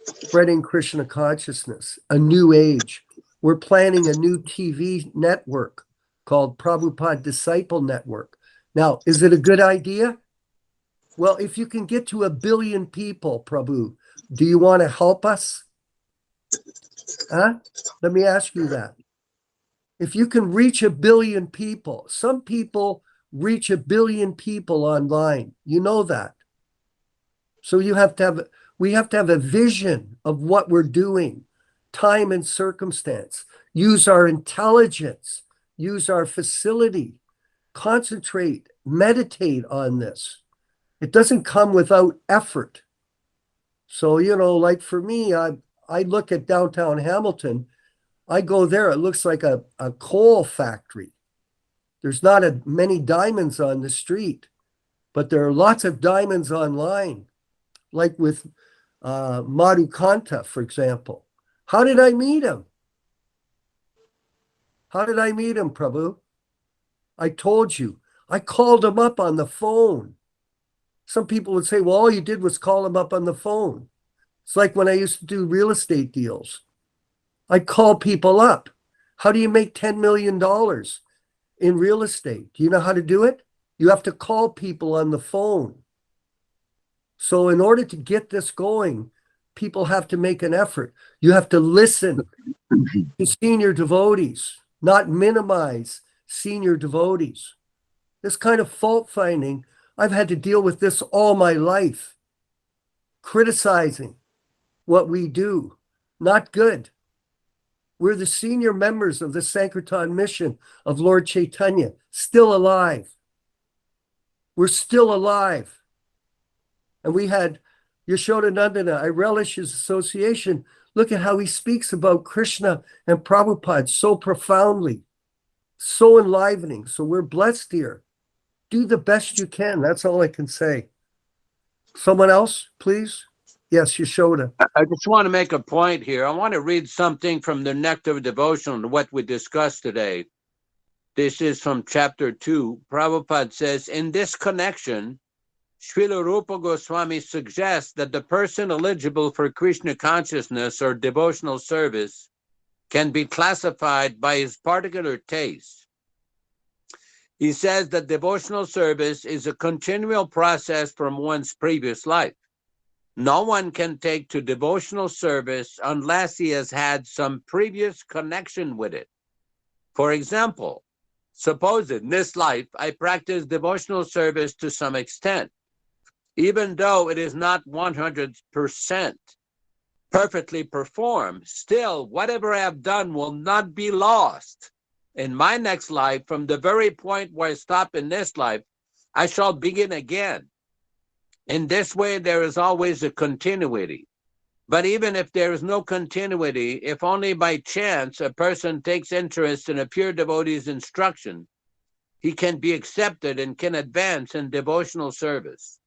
spreading Krishna consciousness, a new age. We're planning a new TV network called Prabhupada Disciple Network. Now, is it a good idea? Well, if you can get to 1 billion people, Prabhu, do you want to help us? Huh? Let me ask you that. If you can reach 1 billion people, some people reach 1 billion people online. You know that. So we have to have a vision of what we're doing, time and circumstance, use our intelligence, use our facility, concentrate, meditate on this. It doesn't come without effort. So, like for me, I look at downtown Hamilton, I go there, it looks like a coal factory. There's not many diamonds on the street, but there are lots of diamonds online, like with Madhukanta, for example. How did I meet him? How did I meet him, Prabhu? I told you. I called him up on the phone. Some people would say, well, all you did was call him up on the phone. It's like when I used to do real estate deals. I'd call people up. How do you make $10 million in real estate? Do you know how to do it? You have to call people on the phone. So in order to get this going, people have to make an effort. You have to listen to senior devotees, not minimize senior devotees. This kind of fault finding, I've had to deal with this all my life. Criticizing what we do, not good. We're the senior members of the Sankirtan mission of Lord Chaitanya, still alive. We're still alive. And we had Yaśodā-nandana. I relish his association. Look at how he speaks about Krishna and Prabhupada so profoundly, so enlivening. So we're blessed here. Do the best you can. That's all I can say. Someone else, please? Yes, Yaśodā. I just want to make a point here. I want to read something from the Nectar of Devotion, what we discussed today. This is from chapter 2. Prabhupada says, in this connection, Srila Rupa Goswami suggests that the person eligible for Krishna consciousness or devotional service can be classified by his particular taste. He says that devotional service is a continual process from one's previous life. No one can take to devotional service unless he has had some previous connection with it. For example, suppose in this life I practice devotional service to some extent. Even though it is not 100% perfectly performed, still whatever I have done will not be lost. In my next life, from the very point where I stop in this life, I shall begin again. In this way, there is always a continuity. But even if there is no continuity, if only by chance a person takes interest in a pure devotee's instruction, he can be accepted and can advance in devotional service.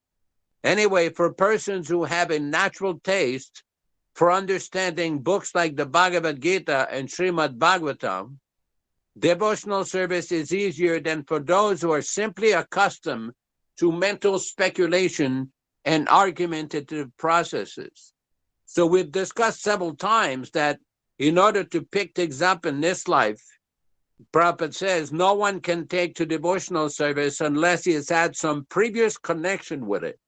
Anyway, for persons who have a natural taste for understanding books like the Bhagavad-gītā and Srimad Bhagavatam, devotional service is easier than for those who are simply accustomed to mental speculation and argumentative processes. So we've discussed several times that in order to pick things up in this life, Prabhupada says no one can take to devotional service unless he has had some previous connection with it.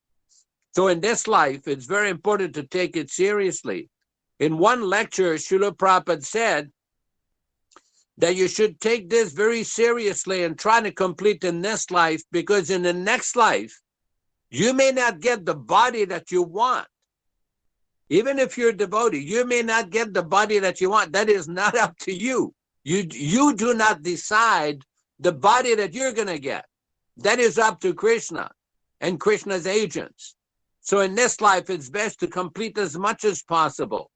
So in this life, it's very important to take it seriously. In one lecture, Srila Prabhupada said that you should take this very seriously and try to complete in this life, because in the next life, you may not get the body that you want. Even if you're a devotee, you may not get the body that you want. That is not up to you. You do not decide the body that you're going to get. That is up to Krishna and Krishna's agents. So in this life, it's best to complete as much as possible,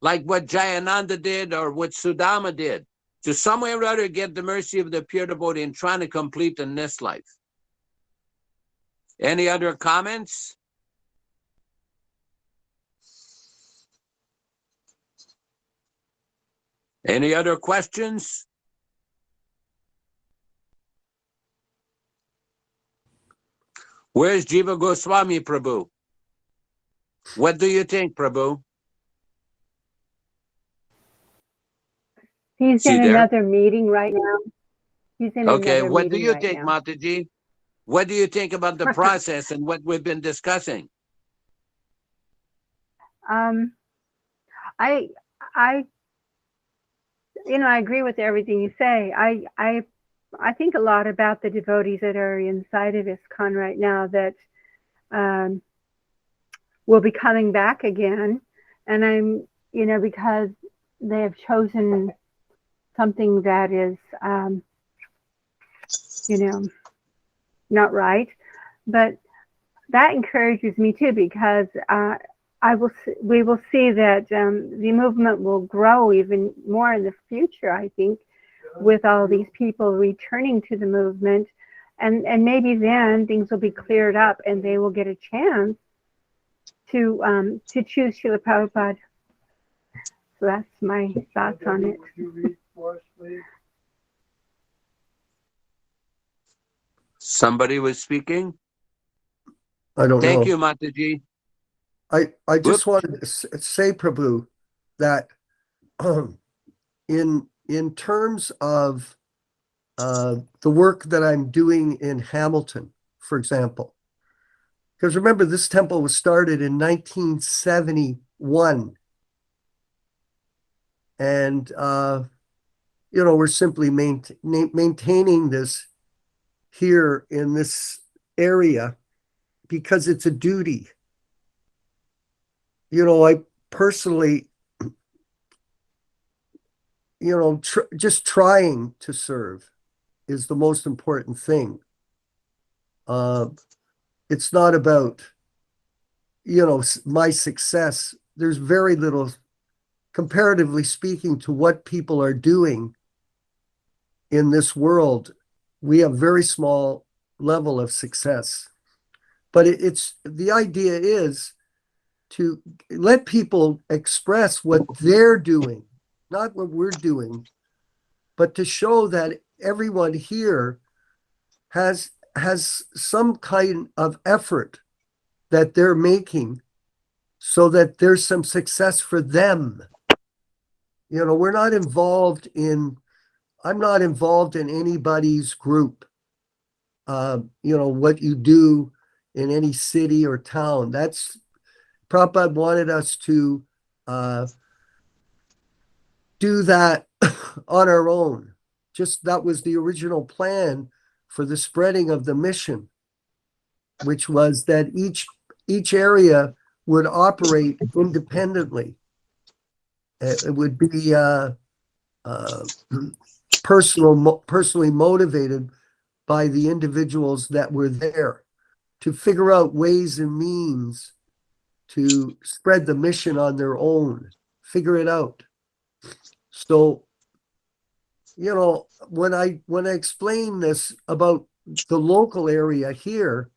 like what Jayananda did or what Sudama did, to some way or other get the mercy of the pure devotee and trying to complete in this life. Any other comments? Any other questions? Where's Jiva Goswami, Prabhu? What do you think, Prabhu? He's in another meeting right now. He's in Okay, another what do meeting you right think, now. Mataji? What do you think about the process and what we've been discussing? I agree with everything you say. I think a lot about the devotees that are inside of ISKCON right now that will be coming back again. And because they have chosen something that is, not right. But that encourages me too, because we will see that the movement will grow even more in the future, I think, with all these people returning to the movement. And maybe then things will be cleared up and they will get a chance to choose Srila Prabhupada. So that's my thoughts on it. Somebody was speaking? I don't know. Thank you, Mataji. I just wanted to say, Prabhu, that in terms of the work that I'm doing in Hamilton, for example, because remember, this temple was started in 1971. And, we're simply maintaining this here in this area because it's a duty. I personally, just trying to serve is the most important thing. It's not about, my success. There's very little, comparatively speaking, to what people are doing in this world. We have very small level of success. But it's the idea is to let people express what they're doing, not what we're doing, but to show that everyone here has some kind of effort that they're making so that there's some success for them. We're not involved in, I'm not involved in anybody's group. What you do in any city or town, that's, Prabhupada wanted us to do that on our own. Just that was the original plan for the spreading of the mission, which was that each area would operate independently. It would be personally motivated by the individuals that were there to figure out ways and means to spread the mission on their own, figure it out. So, you know, when I explain this about the local area here,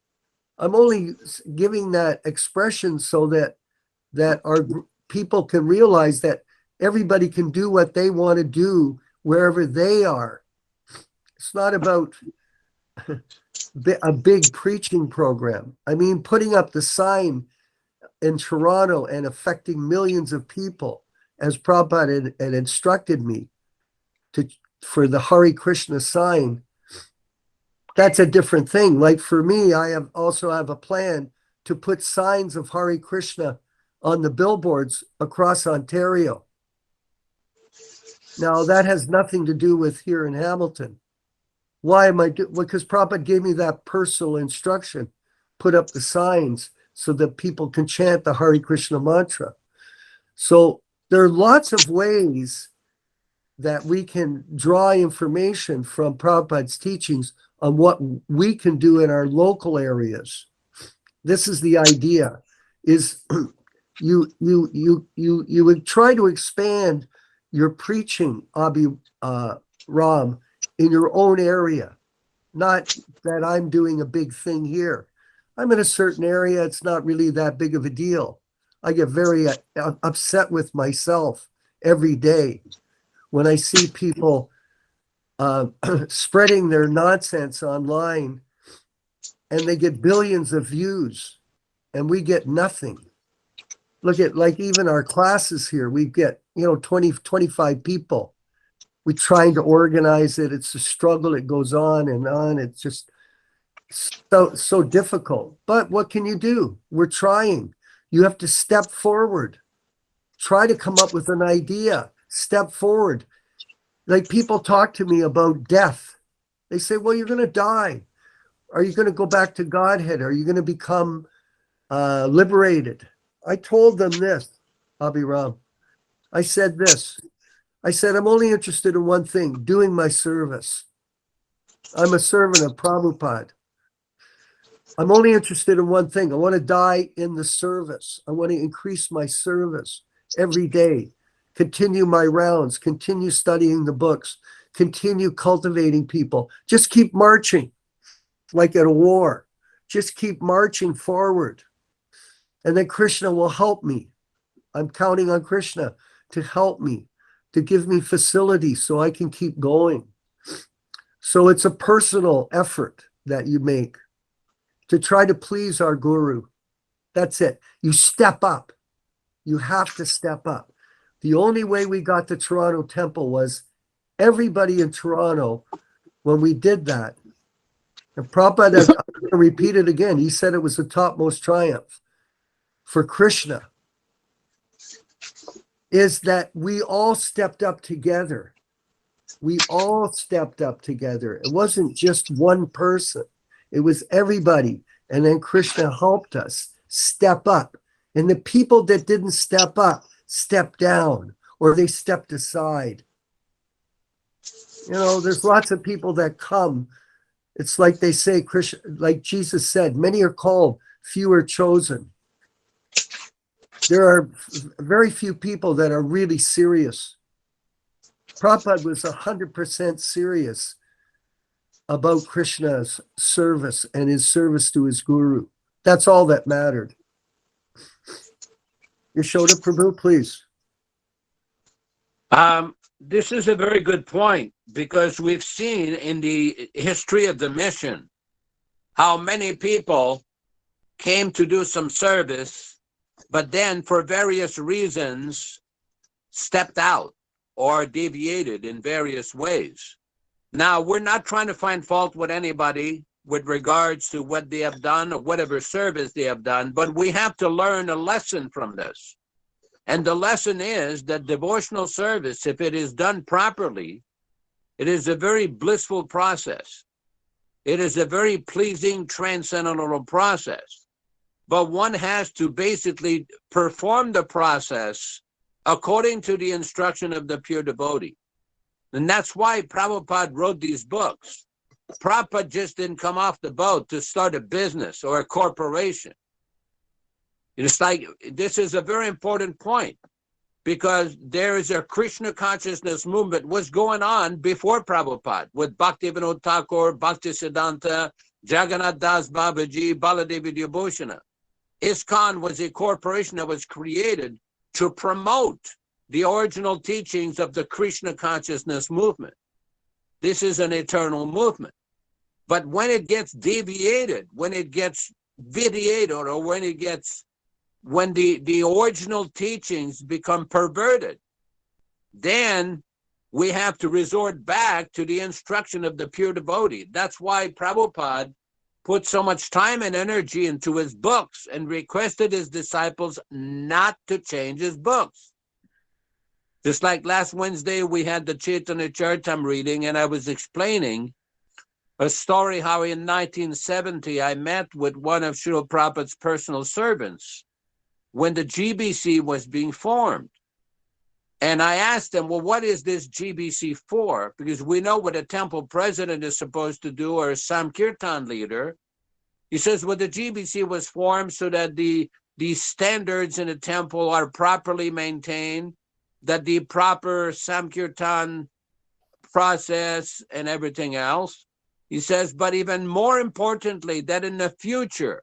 I'm only giving that expression so that our people can realize that everybody can do what they want to do wherever they are. It's not about a big preaching program. I mean, putting up the sign in Toronto and affecting millions of people, as Prabhupada had instructed me for the Hare Krishna sign. That's a different thing. Like for me, I also have a plan to put signs of Hare Krishna on the billboards across Ontario. Now, that has nothing to do with here in Hamilton. Why am I doing? Because Prabhupada gave me that personal instruction. Put up the signs so that people can chant the Hare Krishna mantra. So there are lots of ways that we can draw information from Prabhupada's teachings on what we can do in our local areas. This is the idea, is you would try to expand your preaching, Ram, in your own area. Not that I'm doing a big thing here. I'm in a certain area. It's not really that big of a deal. I get very upset with myself every day when I see people spreading their nonsense online and they get billions of views and we get nothing. Look at, like, even our classes here, we get, 20, 25 people. We're trying to organize it. It's a struggle. It goes on and on. It's just so difficult. But what can you do? We're trying. You have to step forward. Try to come up with an idea. Step forward. Like, people talk to me about death. They say, well, you're going to die. Are you going to go back to Godhead? Are you going to become liberated? I told them this, Abhiram. I said this. I said, I'm only interested in one thing, doing my service. I'm a servant of Prabhupada. I'm only interested in one thing. I want to die in the service. I want to increase my service every day, continue my rounds, continue studying the books, continue cultivating people. Just keep marching like at a war. Just keep marching forward. And then Krishna will help me. I'm counting on Krishna to help me, to give me facility so I can keep going. So it's a personal effort that you make to try to please our guru. That's it. You step up. You have to step up. The only way we got to Toronto Temple was everybody in Toronto, when we did that, and Prabhupada, I'm going to repeat it again, he said it was the topmost triumph for Krishna, is that we all stepped up together. We all stepped up together. It wasn't just one person. It was everybody. And then Krishna helped us step up. And the people that didn't step up, stepped down, or they stepped aside. There's lots of people that come. It's like they say, Krishna, like Jesus said, many are called, few are chosen. There are very few people that are really serious. Prabhupada was 100% serious about Krishna's service and his service to his guru. That's all that mattered. Yaśodā Prabhu, please. This is a very good point, because we've seen in the history of the mission how many people came to do some service, but then for various reasons stepped out or deviated in various ways. Now, we're not trying to find fault with anybody with regards to what they have done or whatever service they have done, but we have to learn a lesson from this. And the lesson is that devotional service, if it is done properly, it is a very blissful process. It is a very pleasing transcendental process. But one has to basically perform the process according to the instruction of the pure devotee. And that's why Prabhupada wrote these books. Prabhupada just didn't come off the boat to start a business or a corporation. It's like, this is a very important point, because there is a Krishna consciousness movement was going on before Prabhupada with Bhaktivedanta Thakur, Bhaktisiddhanta, Jagannath Das Babaji, Baladevi Debhoshana. ISKCON was a corporation that was created to promote the original teachings of the Krishna consciousness movement. This is an eternal movement. But when it gets deviated, when it gets vitiated, or when the original teachings become perverted, then we have to resort back to the instruction of the pure devotee. That's why Prabhupada put so much time and energy into his books and requested his disciples not to change his books. Just like last Wednesday, we had the Chaitanya Charitam reading, and I was explaining a story how in 1970, I met with one of Srila Prabhupada's personal servants when the GBC was being formed. And I asked him, well, what is this GBC for? Because we know what a temple president is supposed to do, or a Sankirtan leader. He says, well, the GBC was formed so that the standards in a temple are properly maintained, that the proper Sankirtan process and everything else. He says, but even more importantly, that in the future,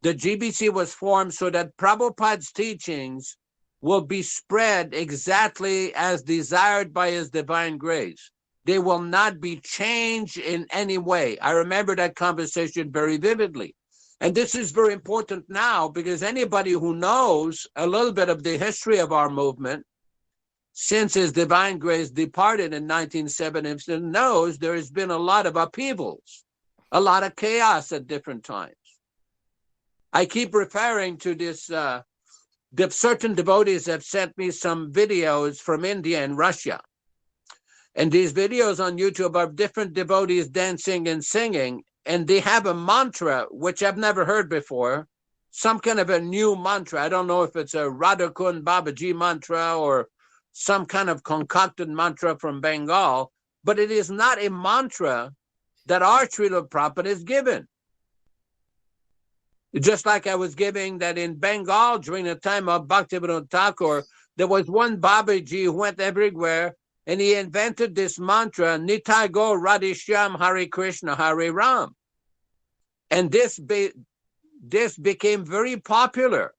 the GBC was formed so that Prabhupada's teachings will be spread exactly as desired by His Divine Grace. They will not be changed in any way. I remember that conversation very vividly. And this is very important now, because anybody who knows a little bit of the history of our movement, since His Divine Grace departed in 1970, knows there has been a lot of upheavals, a lot of chaos at different times. I keep referring to this, certain devotees have sent me some videos from India and Russia. And these videos on YouTube are different devotees dancing and singing, and they have a mantra, which I've never heard before, some kind of a new mantra. I don't know if it's a Radhakund Babaji mantra or some kind of concocted mantra from Bengal, but it is not a mantra that our Srila Prabhupada is given. Just like I was giving that in Bengal during the time of Bhaktivedanta Thakur, there was one Babaji who went everywhere and he invented this mantra, Nitai Go Radhishyam Hare Krishna Hare Ram. And this became very popular.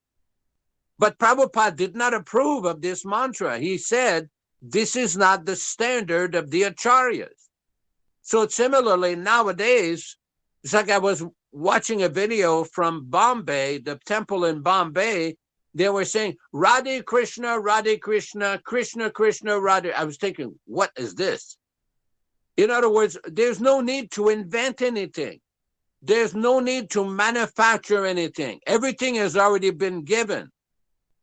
But Prabhupada did not approve of this mantra. He said, this is not the standard of the Acharyas. So similarly, nowadays, it's like I was watching a video from Bombay, the temple in Bombay. They were saying, Radhe Krishna, Krishna Krishna, Radhe. I was thinking, what is this? In other words, there's no need to invent anything. There's no need to manufacture anything. Everything has already been given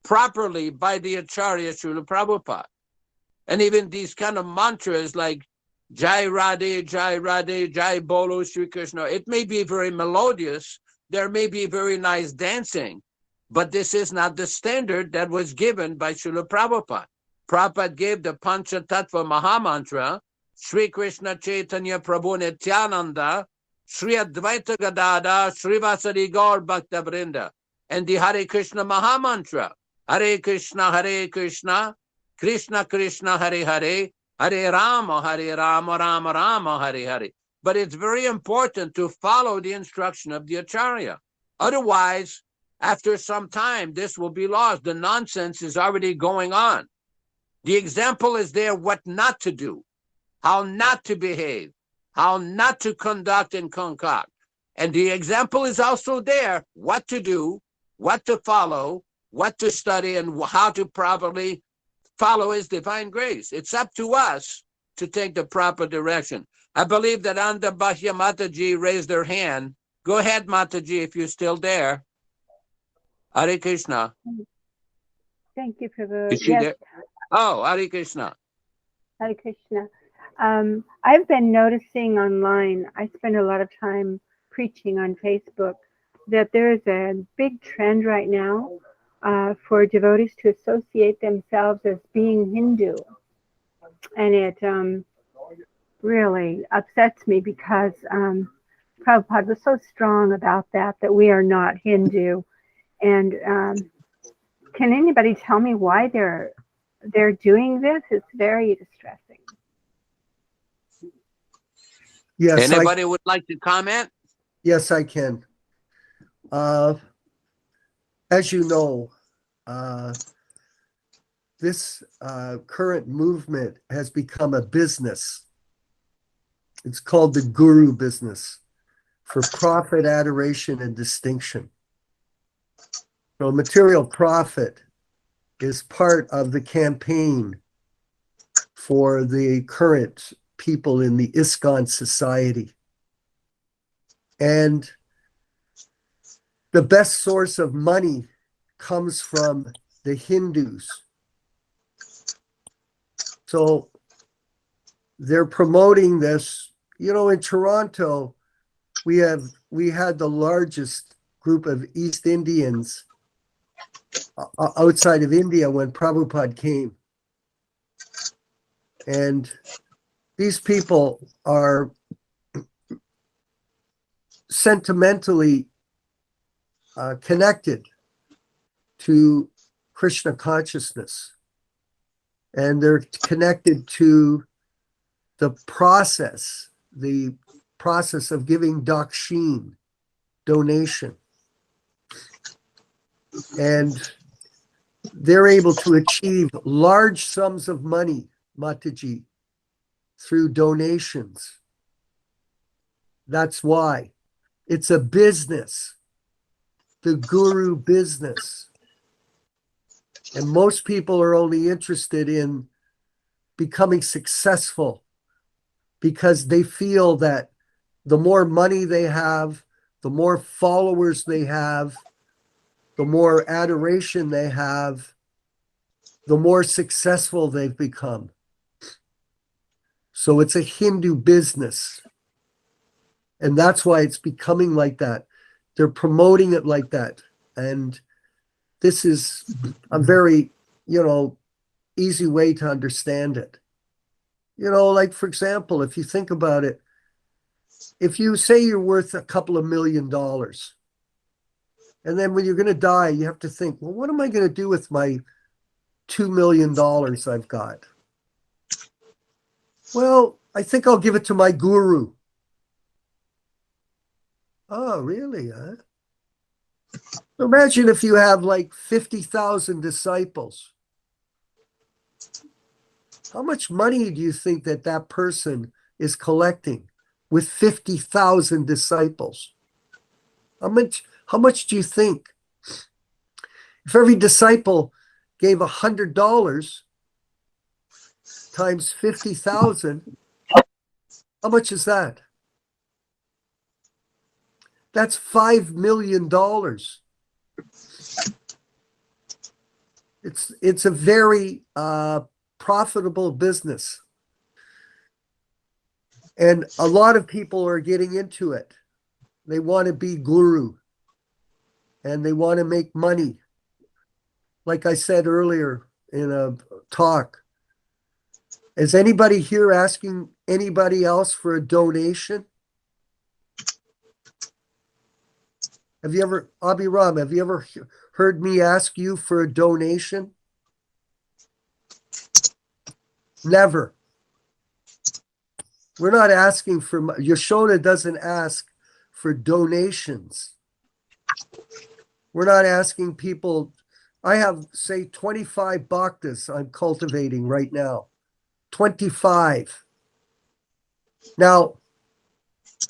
properly by the Acharya Srila Prabhupada. And even these kind of mantras like Jai Radhe, Jai Bolo, Sri Krishna, it may be very melodious, there may be very nice dancing, but this is not the standard that was given by Srila Prabhupada. Prabhupada gave the Pancha Tattva Mahamantra, Sri Krishna Chaitanya Prabhu Nityananda, Sri Advaita Gadada, Srivasadi Gaur Bhaktavrinda, and the Hare Krishna Mahamantra, Hare Krishna, Krishna Krishna, Hare Hare, Hare Rama, Rama Rama, Hare Hare. But it's very important to follow the instruction of the Acharya. Otherwise, after some time, this will be lost. The nonsense is already going on. The example is there what not to do, how not to behave, how not to conduct and concoct. And the example is also there what to do, what to follow, what to study, and how to properly follow His Divine Grace. It's up to us to take the proper direction. I believe that Anda Bhashya Mataji raised her hand. Go ahead, Mataji, if you're still there. Hare Krishna. Thank you, Prabhu. Is she there? Oh, Hare Krishna. Hare Krishna. I've been noticing online, I spend a lot of time preaching on Facebook, that there is a big trend right now for devotees to associate themselves as being Hindu. And it really upsets me because Prabhupada was so strong about that we are not Hindu. And can anybody tell me why they're doing this? It's very distressing. Yes, Anybody would like to comment? yes, I can. As you know, this current movement has become a business. It's called the guru business, for profit, adoration, and distinction. So material profit is part of the campaign for the current people in the ISKCON society. And the best source of money comes from the Hindus. So they're promoting this. You know, in Toronto, we had the largest group of East Indians outside of India when Prabhupada came. And these people are sentimentally connected to Krishna consciousness. And they're connected to the process of giving dakshin, donation. And they're able to achieve large sums of money, Mataji, through donations. That's why. It's a business, the guru business. And most people are only interested in becoming successful because they feel that the more money they have, the more followers they have, the more adoration they have, the more successful they've become. So it's a Hindu business. And that's why it's becoming like that. They're promoting it like that. And this is a very, easy way to understand it. Like, for example, if you think about it, if you say you're worth a couple of $1 million, and then when you're going to die, you have to think, well, what am I going to do with my $2 million I've got? Well, I think I'll give it to my guru. Oh, really? Huh? Imagine if you have like 50,000 disciples. How much money do you think that person is collecting with 50,000 disciples? How much do you think? If every disciple gave $100 times 50,000, how much is that? That's $5 million. It's a very profitable business. And a lot of people are getting into it. They want to be guru. And they want to make money. Like I said earlier in a talk, is anybody here asking anybody else for a donation? Abhiram, have you ever heard me ask you for a donation? Never. We're not asking for, Yaśodā doesn't ask for donations. We're not asking people. I have, say, 25 bhaktas I'm cultivating right now. 25. Now,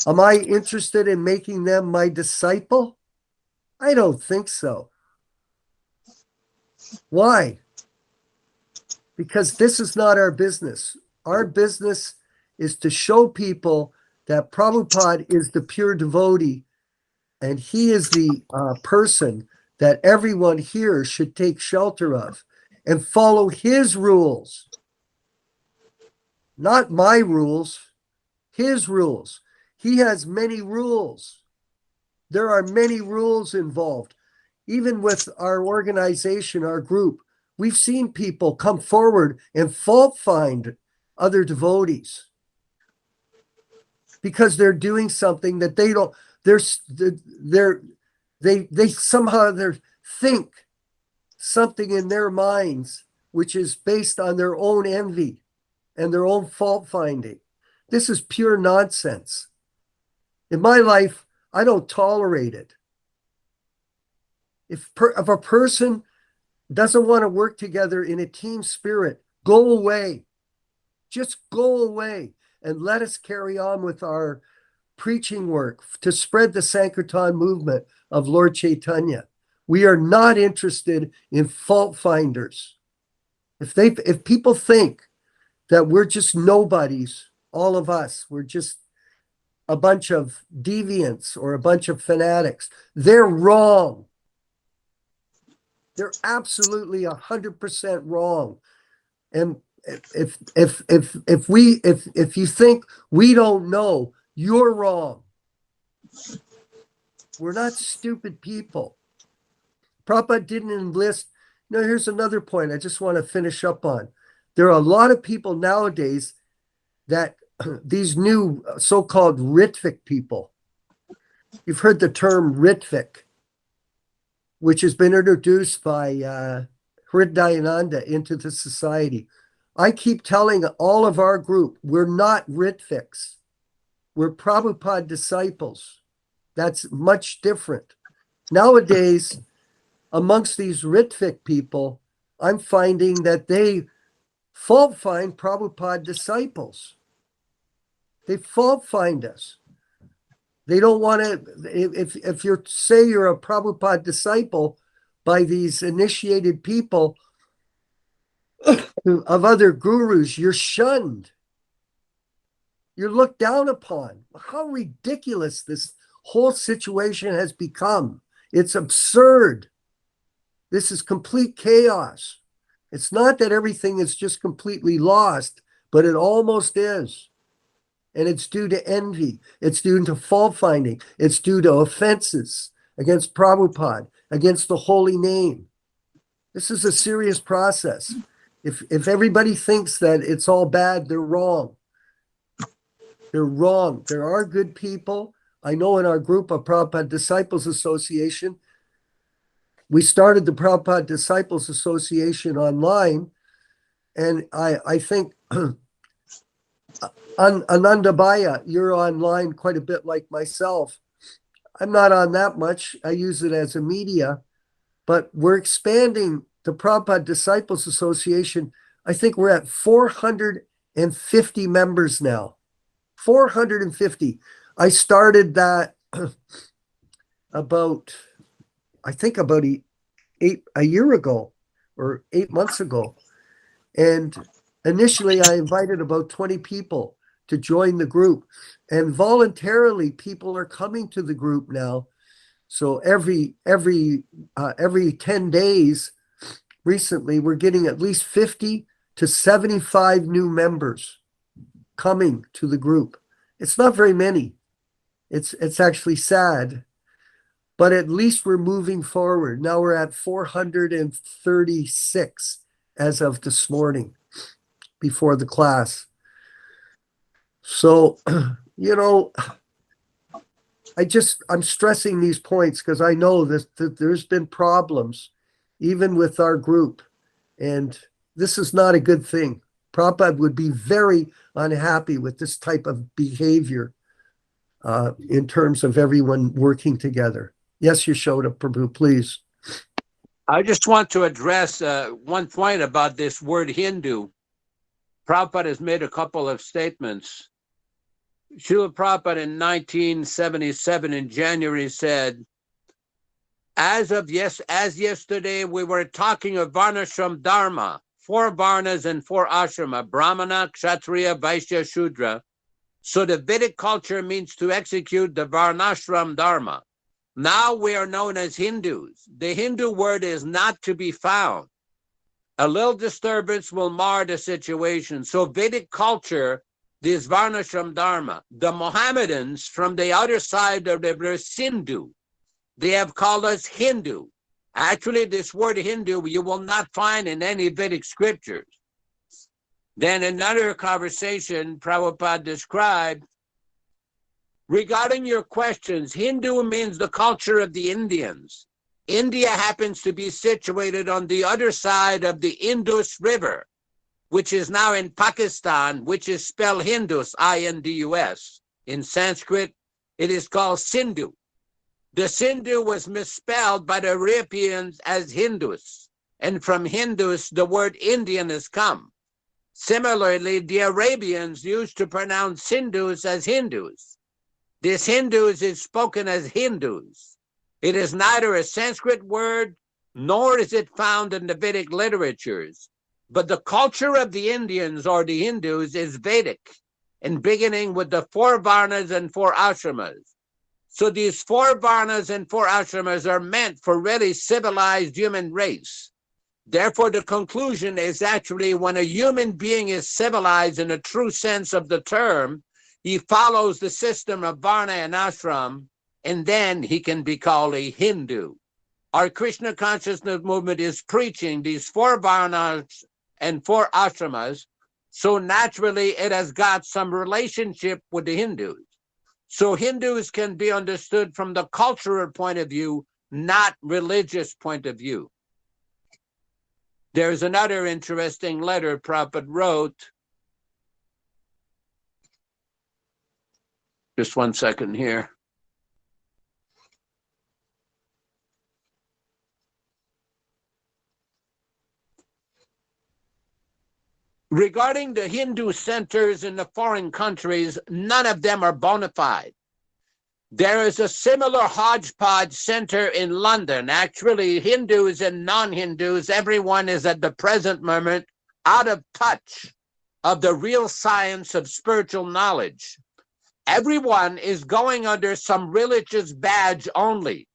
am I interested in making them my disciple? I don't think so. Why? Because this is not our business. Our business is to show people that Prabhupada is the pure devotee, and he is the person that everyone here should take shelter of and follow his rules. Not my rules, his rules. He has many rules. There are many rules involved. Even with our organization, our group, we've seen people come forward and fault find other devotees because they're doing something that they don't, think something in their minds which is based on their own envy and their own fault finding. This is pure nonsense. In my life, I don't tolerate it. If a person doesn't want to work together in a team spirit, go away. Just go away and let us carry on with our preaching work to spread the Sankirtan movement of Lord Chaitanya. We are not interested in fault finders. If people think that we're just nobodies, all of us, we're just a bunch of deviants or a bunch of fanatics, they're wrong. They're absolutely 100% wrong. And if you think we don't know, you're wrong. We're not stupid people. Prabhupada didn't enlist. No, here's another point I just want to finish up on. There are a lot of people nowadays that these new so-called Ritvik people. You've heard the term Ritvik, which has been introduced by Hridayananda into the society. I keep telling all of our group, we're not Ritviks. We're Prabhupada disciples. That's much different. Nowadays, amongst these Ritvik people, I'm finding that they fault find Prabhupada disciples. They fault find us. They don't want to, if you say you're a Prabhupada disciple by these initiated people of other gurus, you're shunned. You're looked down upon. How ridiculous this whole situation has become. It's absurd. This is complete chaos. It's not that everything is just completely lost, but it almost is. And it's due to envy. It's due to fault finding. It's due to offenses against Prabhupada, against the holy name. This is a serious process. If everybody thinks that it's all bad, they're wrong. They're wrong. There are good people. I know in our group of Prabhupada Disciples Association, we started the Prabhupada Disciples Association online, and I think Anandabhaya, you're online quite a bit like myself. I'm not on that much. I use it as a media, but we're expanding the Prabhupada Disciples Association. I think we're at 450 members now. 450. I started that about a year ago or 8 months ago. And initially I invited about 20 people to join the group, and voluntarily people are coming to the group now. So every 10 days recently, we're getting at least 50 to 75 new members coming to the group. It's not very many. It's actually sad, but at least we're moving forward. Now we're at 436 as of this morning before the class. So, I'm stressing these points because I know that there's been problems even with our group, and this is not a good thing. Prabhupada would be very unhappy with this type of behavior in terms of everyone working together. Yes, Yaśodā, Prabhu, please. I just want to address one point about this word Hindu. Prabhupada has made a couple of statements. Srila Prabhupada in 1977 in January said, as yesterday we were talking of Varnashram Dharma, 4 Varnas and 4 Ashrama, Brahmana, Kshatriya, Vaishya, Shudra. So the Vedic culture means to execute the Varnashram Dharma. Now we are known as Hindus. The Hindu word is not to be found. A little disturbance will mar the situation. So Vedic culture, this Varnashram Dharma. The Mohammedans from the other side of the river Sindhu, they have called us Hindu. Actually, this word Hindu you will not find in any Vedic scriptures. Then another conversation Prabhupada described, regarding your questions, Hindu means the culture of the Indians. India happens to be situated on the other side of the Indus River, which is now in Pakistan, which is spelled Hindus, I-N-D-U-S. In Sanskrit, it is called Sindhu. The Sindhu was misspelled by the Europeans as Hindus, and from Hindus, the word Indian has come. Similarly, the Arabians used to pronounce Sindhus as Hindus. This Hindus is spoken as Hindus. It is neither a Sanskrit word, nor is it found in the Vedic literatures. But the culture of the Indians or the Hindus is Vedic, and beginning with the 4 Varnas and 4 Ashramas. So these 4 Varnas and 4 Ashramas are meant for really civilized human race. Therefore, the conclusion is actually when a human being is civilized in a true sense of the term, he follows the system of Varna and Ashram, and then he can be called a Hindu. Our Krishna Consciousness movement is preaching these 4 Varnas and 4 Ashramas, so naturally it has got some relationship with the Hindus. So Hindus can be understood from the cultural point of view, not religious point of view. There's another interesting letter Prabhupada wrote. Just one second here. Regarding the Hindu centers in the foreign countries, none of them are bona fide. There is a similar hodgepodge center in London. Actually, Hindus and non-Hindus, everyone is at the present moment out of touch of the real science of spiritual knowledge. Everyone is going under some religious badge only.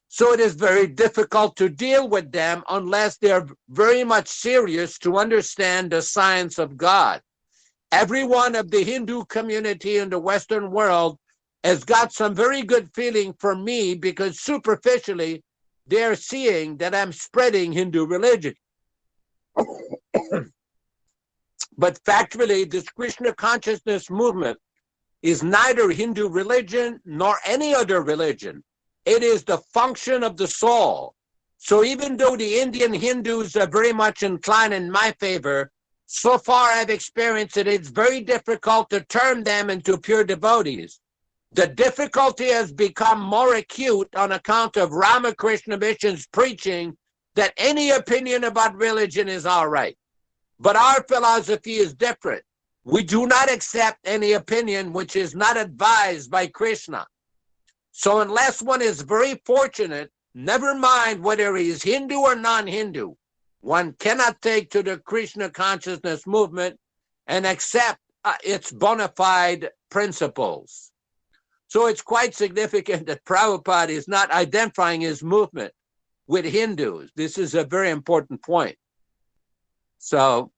So it is very difficult to deal with them unless they're very much serious to understand the science of God. Everyone of the Hindu community in the Western world has got some very good feeling for me because superficially they're seeing that I'm spreading Hindu religion. But factually, this Krishna Consciousness movement is neither Hindu religion nor any other religion. It is the function of the soul. So even though the Indian Hindus are very much inclined in my favor, so far I've experienced that it's very difficult to turn them into pure devotees. The difficulty has become more acute on account of Ramakrishna Mission's preaching that any opinion about religion is all right. But our philosophy is different. We do not accept any opinion which is not advised by Krishna. So unless one is very fortunate, never mind whether he is Hindu or non-Hindu, one cannot take to the Krishna Consciousness movement and accept its bona fide principles. So it's quite significant that Prabhupada is not identifying his movement with Hindus. This is a very important point. So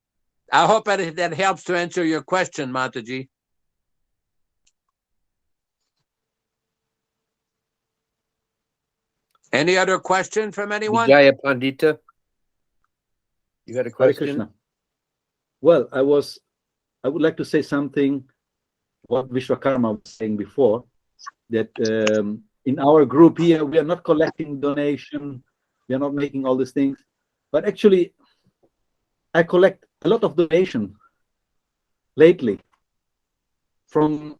I hope that helps to answer your question, Mataji. Any other question from anyone? Vijaya Pandita, you had a Hare question? Krishna. Well, I would like to say something what Vishwakarma was saying before, that in our group here, we are not collecting donation, we are not making all these things, but actually I collect a lot of donation lately from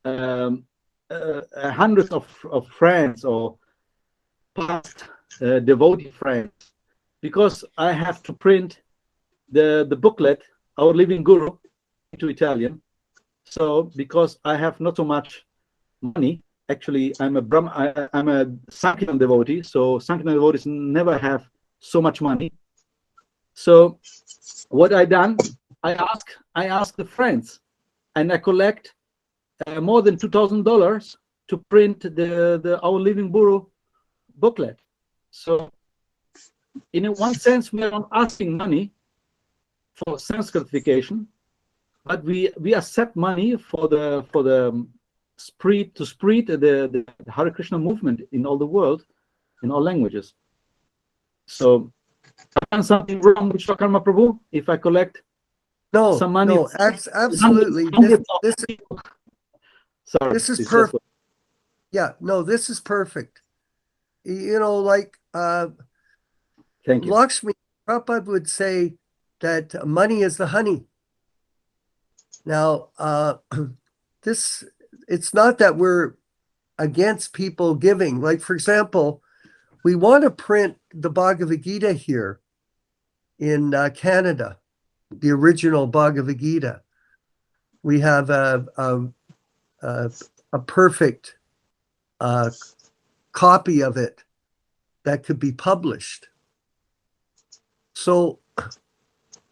hundreds of friends or past devotee friends, because I have to print the booklet, Our Living Guru, into Italian. So because I have not so much money, actually I'm a Sankirtan devotee, so Sankirtan devotees never have so much money. So what I done, I ask the friends, and I collect more than $2,000 to print the Our Living Guru booklet. So in one sense, we are not asking money for Sanskrification, but we accept money for the spread the Hare Krishna movement in all the world, in all languages. So I've done something wrong with Vishwakarma Prabhu if I collect some money. No, absolutely. This is perfect. Yeah, no, this is perfect. You know, like Thank you. Lakshmi, Prabhupada would say that money is the honey. Now, it's not that we're against people giving. Like, for example, we want to print the Bhagavad-gītā here in Canada, the original Bhagavad-gītā. We have a perfect copy of it that could be published. So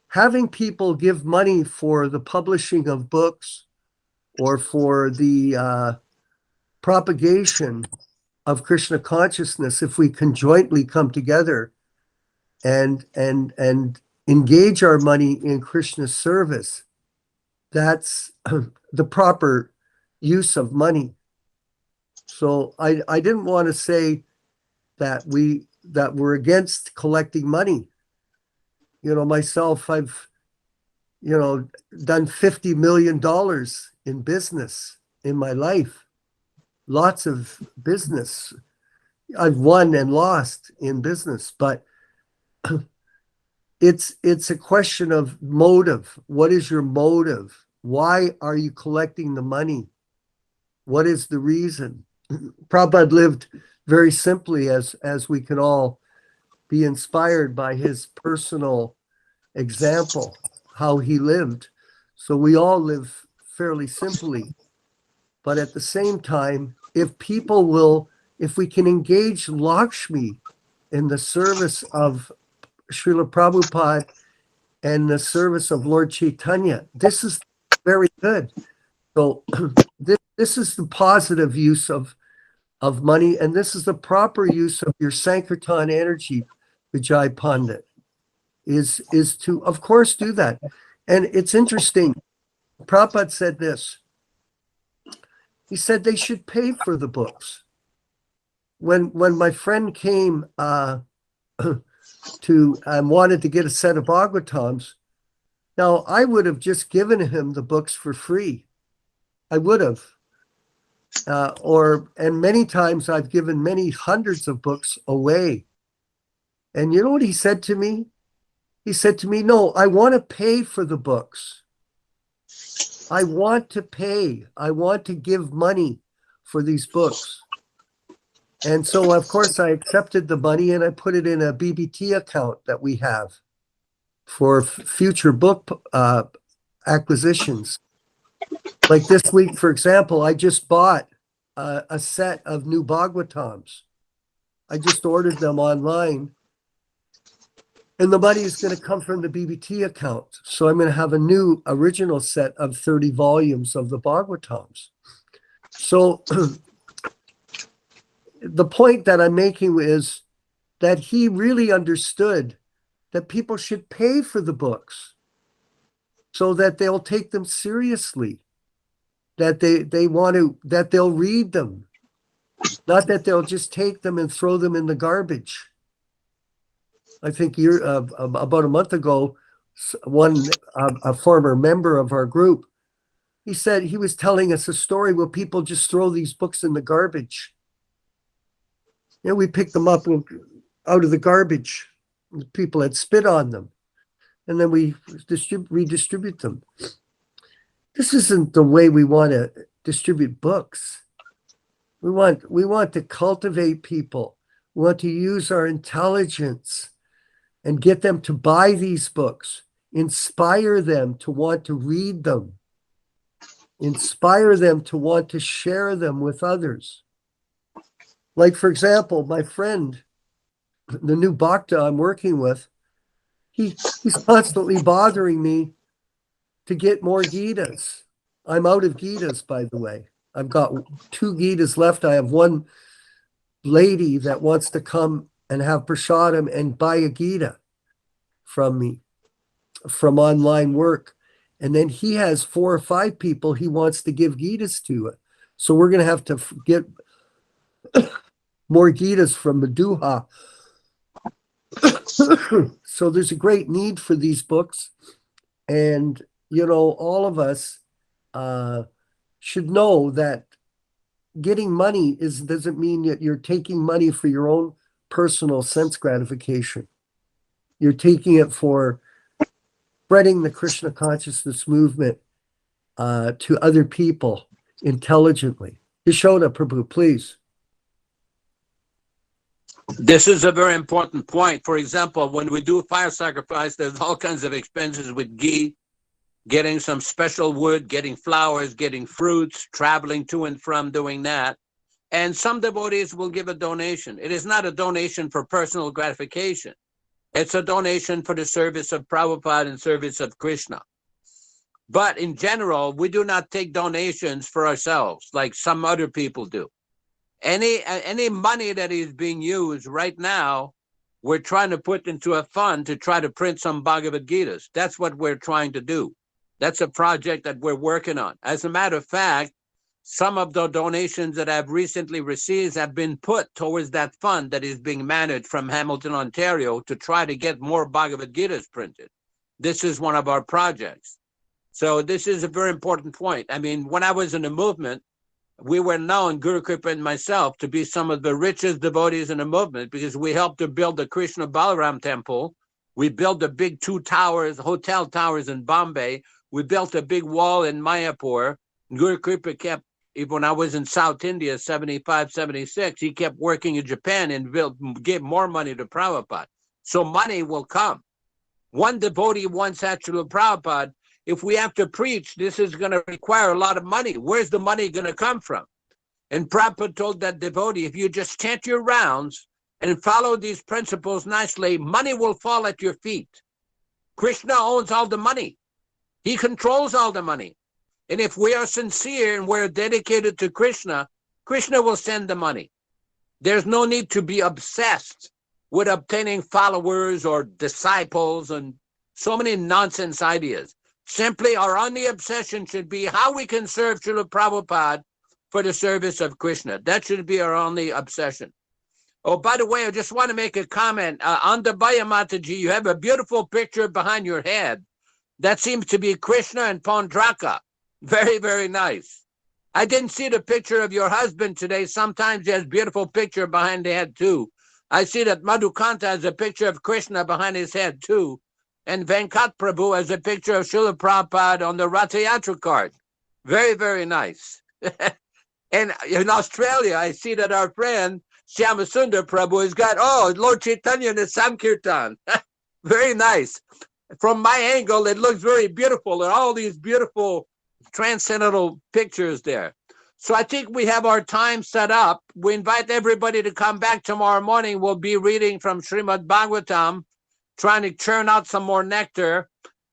having people give money for the publishing of books or for the propagation of Krishna consciousness, if we conjointly come together and engage our money in Krishna's service, that's the proper use of money. So I didn't want to say that we're against collecting money. You know, myself, I've, you know, done $50 million in business in my life. Lots of business. I've won and lost in business, but it's a question of motive. What is your motive? Why are you collecting the money? What is the reason? Prabhupada lived very simply, as we can all be inspired by his personal example, how he lived. So we all live fairly simply. But at the same time, if we can engage Lakshmi in the service of Srila Prabhupada and the service of Lord Chaitanya, this is very good. So this is the positive use of money, and this is the proper use of your Sankirtan energy, Vijay Pandit, is to, of course, do that. And it's interesting. Prabhupada said this. He said they should pay for the books. When my friend came to wanted to get a set of Bhagavatams, now I would have just given him the books for free. I would have. And many times I've given many hundreds of books away. And you know what he said to me? He said to me, no, I want to pay for the books. I want to pay. I want to give money for these books. And so, of course, I accepted the money and I put it in a BBT account that we have for future book acquisitions. Like this week, for example, I just bought a set of new Bhagavatams. I just ordered them online. And the money is going to come from the BBT account. So I'm going to have a new original set of 30 volumes of the Bhagavatams. So the point that I'm making is that he really understood that people should pay for the books so that they'll take them seriously, that that they'll read them, not that they'll just take them and throw them in the garbage. I think about a month ago, a former member of our group, he said he was telling us a story where people just throw these books in the garbage. You know, we picked them up out of the garbage. People had spit on them, and then we redistribute them. This isn't the way we want to distribute books. We want to cultivate people. We want to use our intelligence and get them to buy these books, inspire them to want to read them, inspire them to want to share them with others. Like, for example, my friend, the new Bhakta I'm working with, he's constantly bothering me to get more Gitas. I'm out of Gitas, by the way. I've got 2 Gitas left. I have one lady that wants to come and have prasadam and buy a Gita from me from online work. And then he has 4 or 5 people he wants to give Gitas to. So we're going to have to get more Gitas from Maduha. So there's a great need for these books. And, you know, all of us should know that getting money doesn't mean that you're taking money for your own personal sense gratification. You're taking it for spreading the Krishna consciousness movement to other people intelligently. Yaśodā, Prabhu, please. This is a very important point. For example, when we do fire sacrifice, there's all kinds of expenses with ghee, getting some special wood, getting flowers, getting fruits, traveling to and from doing that. And some devotees will give a donation. It is not a donation for personal gratification. It's a donation for the service of Prabhupada and service of Krishna. But in general, we do not take donations for ourselves like some other people do. Any money that is being used right now, we're trying to put into a fund to try to print some Bhagavad-gītas. That's what we're trying to do. That's a project that we're working on. As a matter of fact, some of the donations that I've recently received have been put towards that fund that is being managed from Hamilton, Ontario, to try to get more Bhagavad-gītas printed. This is one of our projects. So this is a very important point. I mean, when I was in the movement, we were known, Guru Kripa and myself, to be some of the richest devotees in the movement because we helped to build the Krishna Balaram temple. We built the big 2 towers, hotel towers in Bombay. We built a big wall in Mayapur. Guru Kripa kept, even when I was in South India, 75, 76, he kept working in Japan and gave more money to Prabhupada. So money will come. One devotee once asked Srila Prabhupada, if we have to preach, this is going to require a lot of money. Where's the money going to come from? And Prabhupada told that devotee, if you just chant your rounds and follow these principles nicely, money will fall at your feet. Krishna owns all the money. He controls all the money. And if we are sincere and we're dedicated to Krishna, Krishna will send the money. There's no need to be obsessed with obtaining followers or disciples and so many nonsense ideas. Simply, our only obsession should be how we can serve Srila Prabhupada for the service of Krishna. That should be our only obsession. Oh, by the way, I just want to make a comment. On the Baya Mataji, you have a beautiful picture behind your head. That seems to be Krishna and Pondraka. Very, very nice. I didn't see the picture of your husband today. Sometimes he has a beautiful picture behind the head, too. I see that Madhukanta has a picture of Krishna behind his head, too. And Venkat Prabhu has a picture of Srila Prabhupada on the Ratha Yatra card. Very, very nice. And in Australia, I see that our friend Shyamasundar Prabhu has got, Lord Chaitanya in the Sankirtan. Very nice. From my angle, it looks very beautiful. And all these beautiful transcendental pictures there. So I think we have our time set up. We invite everybody to come back tomorrow morning. We'll be reading from Srimad Bhagavatam, trying to churn out some more nectar.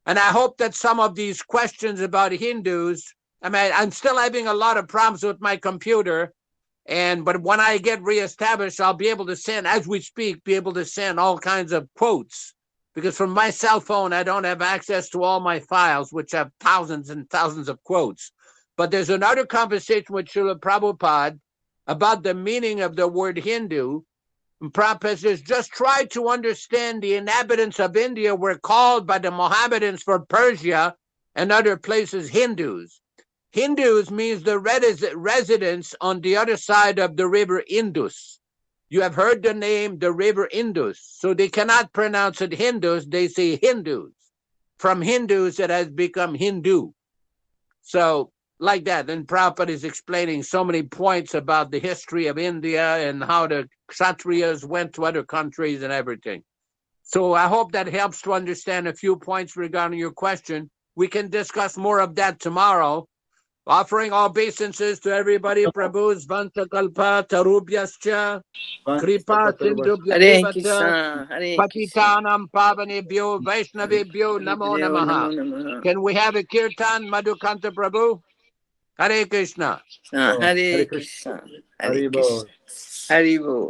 And I hope that some of these questions about Hindus, I mean, I'm still having a lot of problems with my computer. But when I get reestablished, I'll be able to send, as we speak, be able to send all kinds of quotes. Because from my cell phone, I don't have access to all my files, which have thousands and thousands of quotes. But there's another conversation with Srila Prabhupada about the meaning of the word Hindu. And Prabhupada says, just try to understand the inhabitants of India were called by the Mohammedans for Persia and other places Hindus. Hindus means the residents on the other side of the river Indus. You have heard the name, the river Indus. So they cannot pronounce it Hindus, they say Hindus. From Hindus, it has become Hindu. So like that. Then Prabhupada is explaining so many points about the history of India and how the Kshatriyas went to other countries and everything. So I hope that helps to understand a few points regarding your question. We can discuss more of that tomorrow. Offering all obeisances to everybody. Prabhu's Vanta Kalpa Tarubhyascha Kripa Sindhubhya Hare Devata Krishna, Hare Krishna. Patitanam Pavanebhyo Vaishnavebhyo Namo Namaha. Can we have a kirtan, Madhukanta Prabhu? Hare Krishna. Hare Krishna, Hare Krishna, Hare Bol.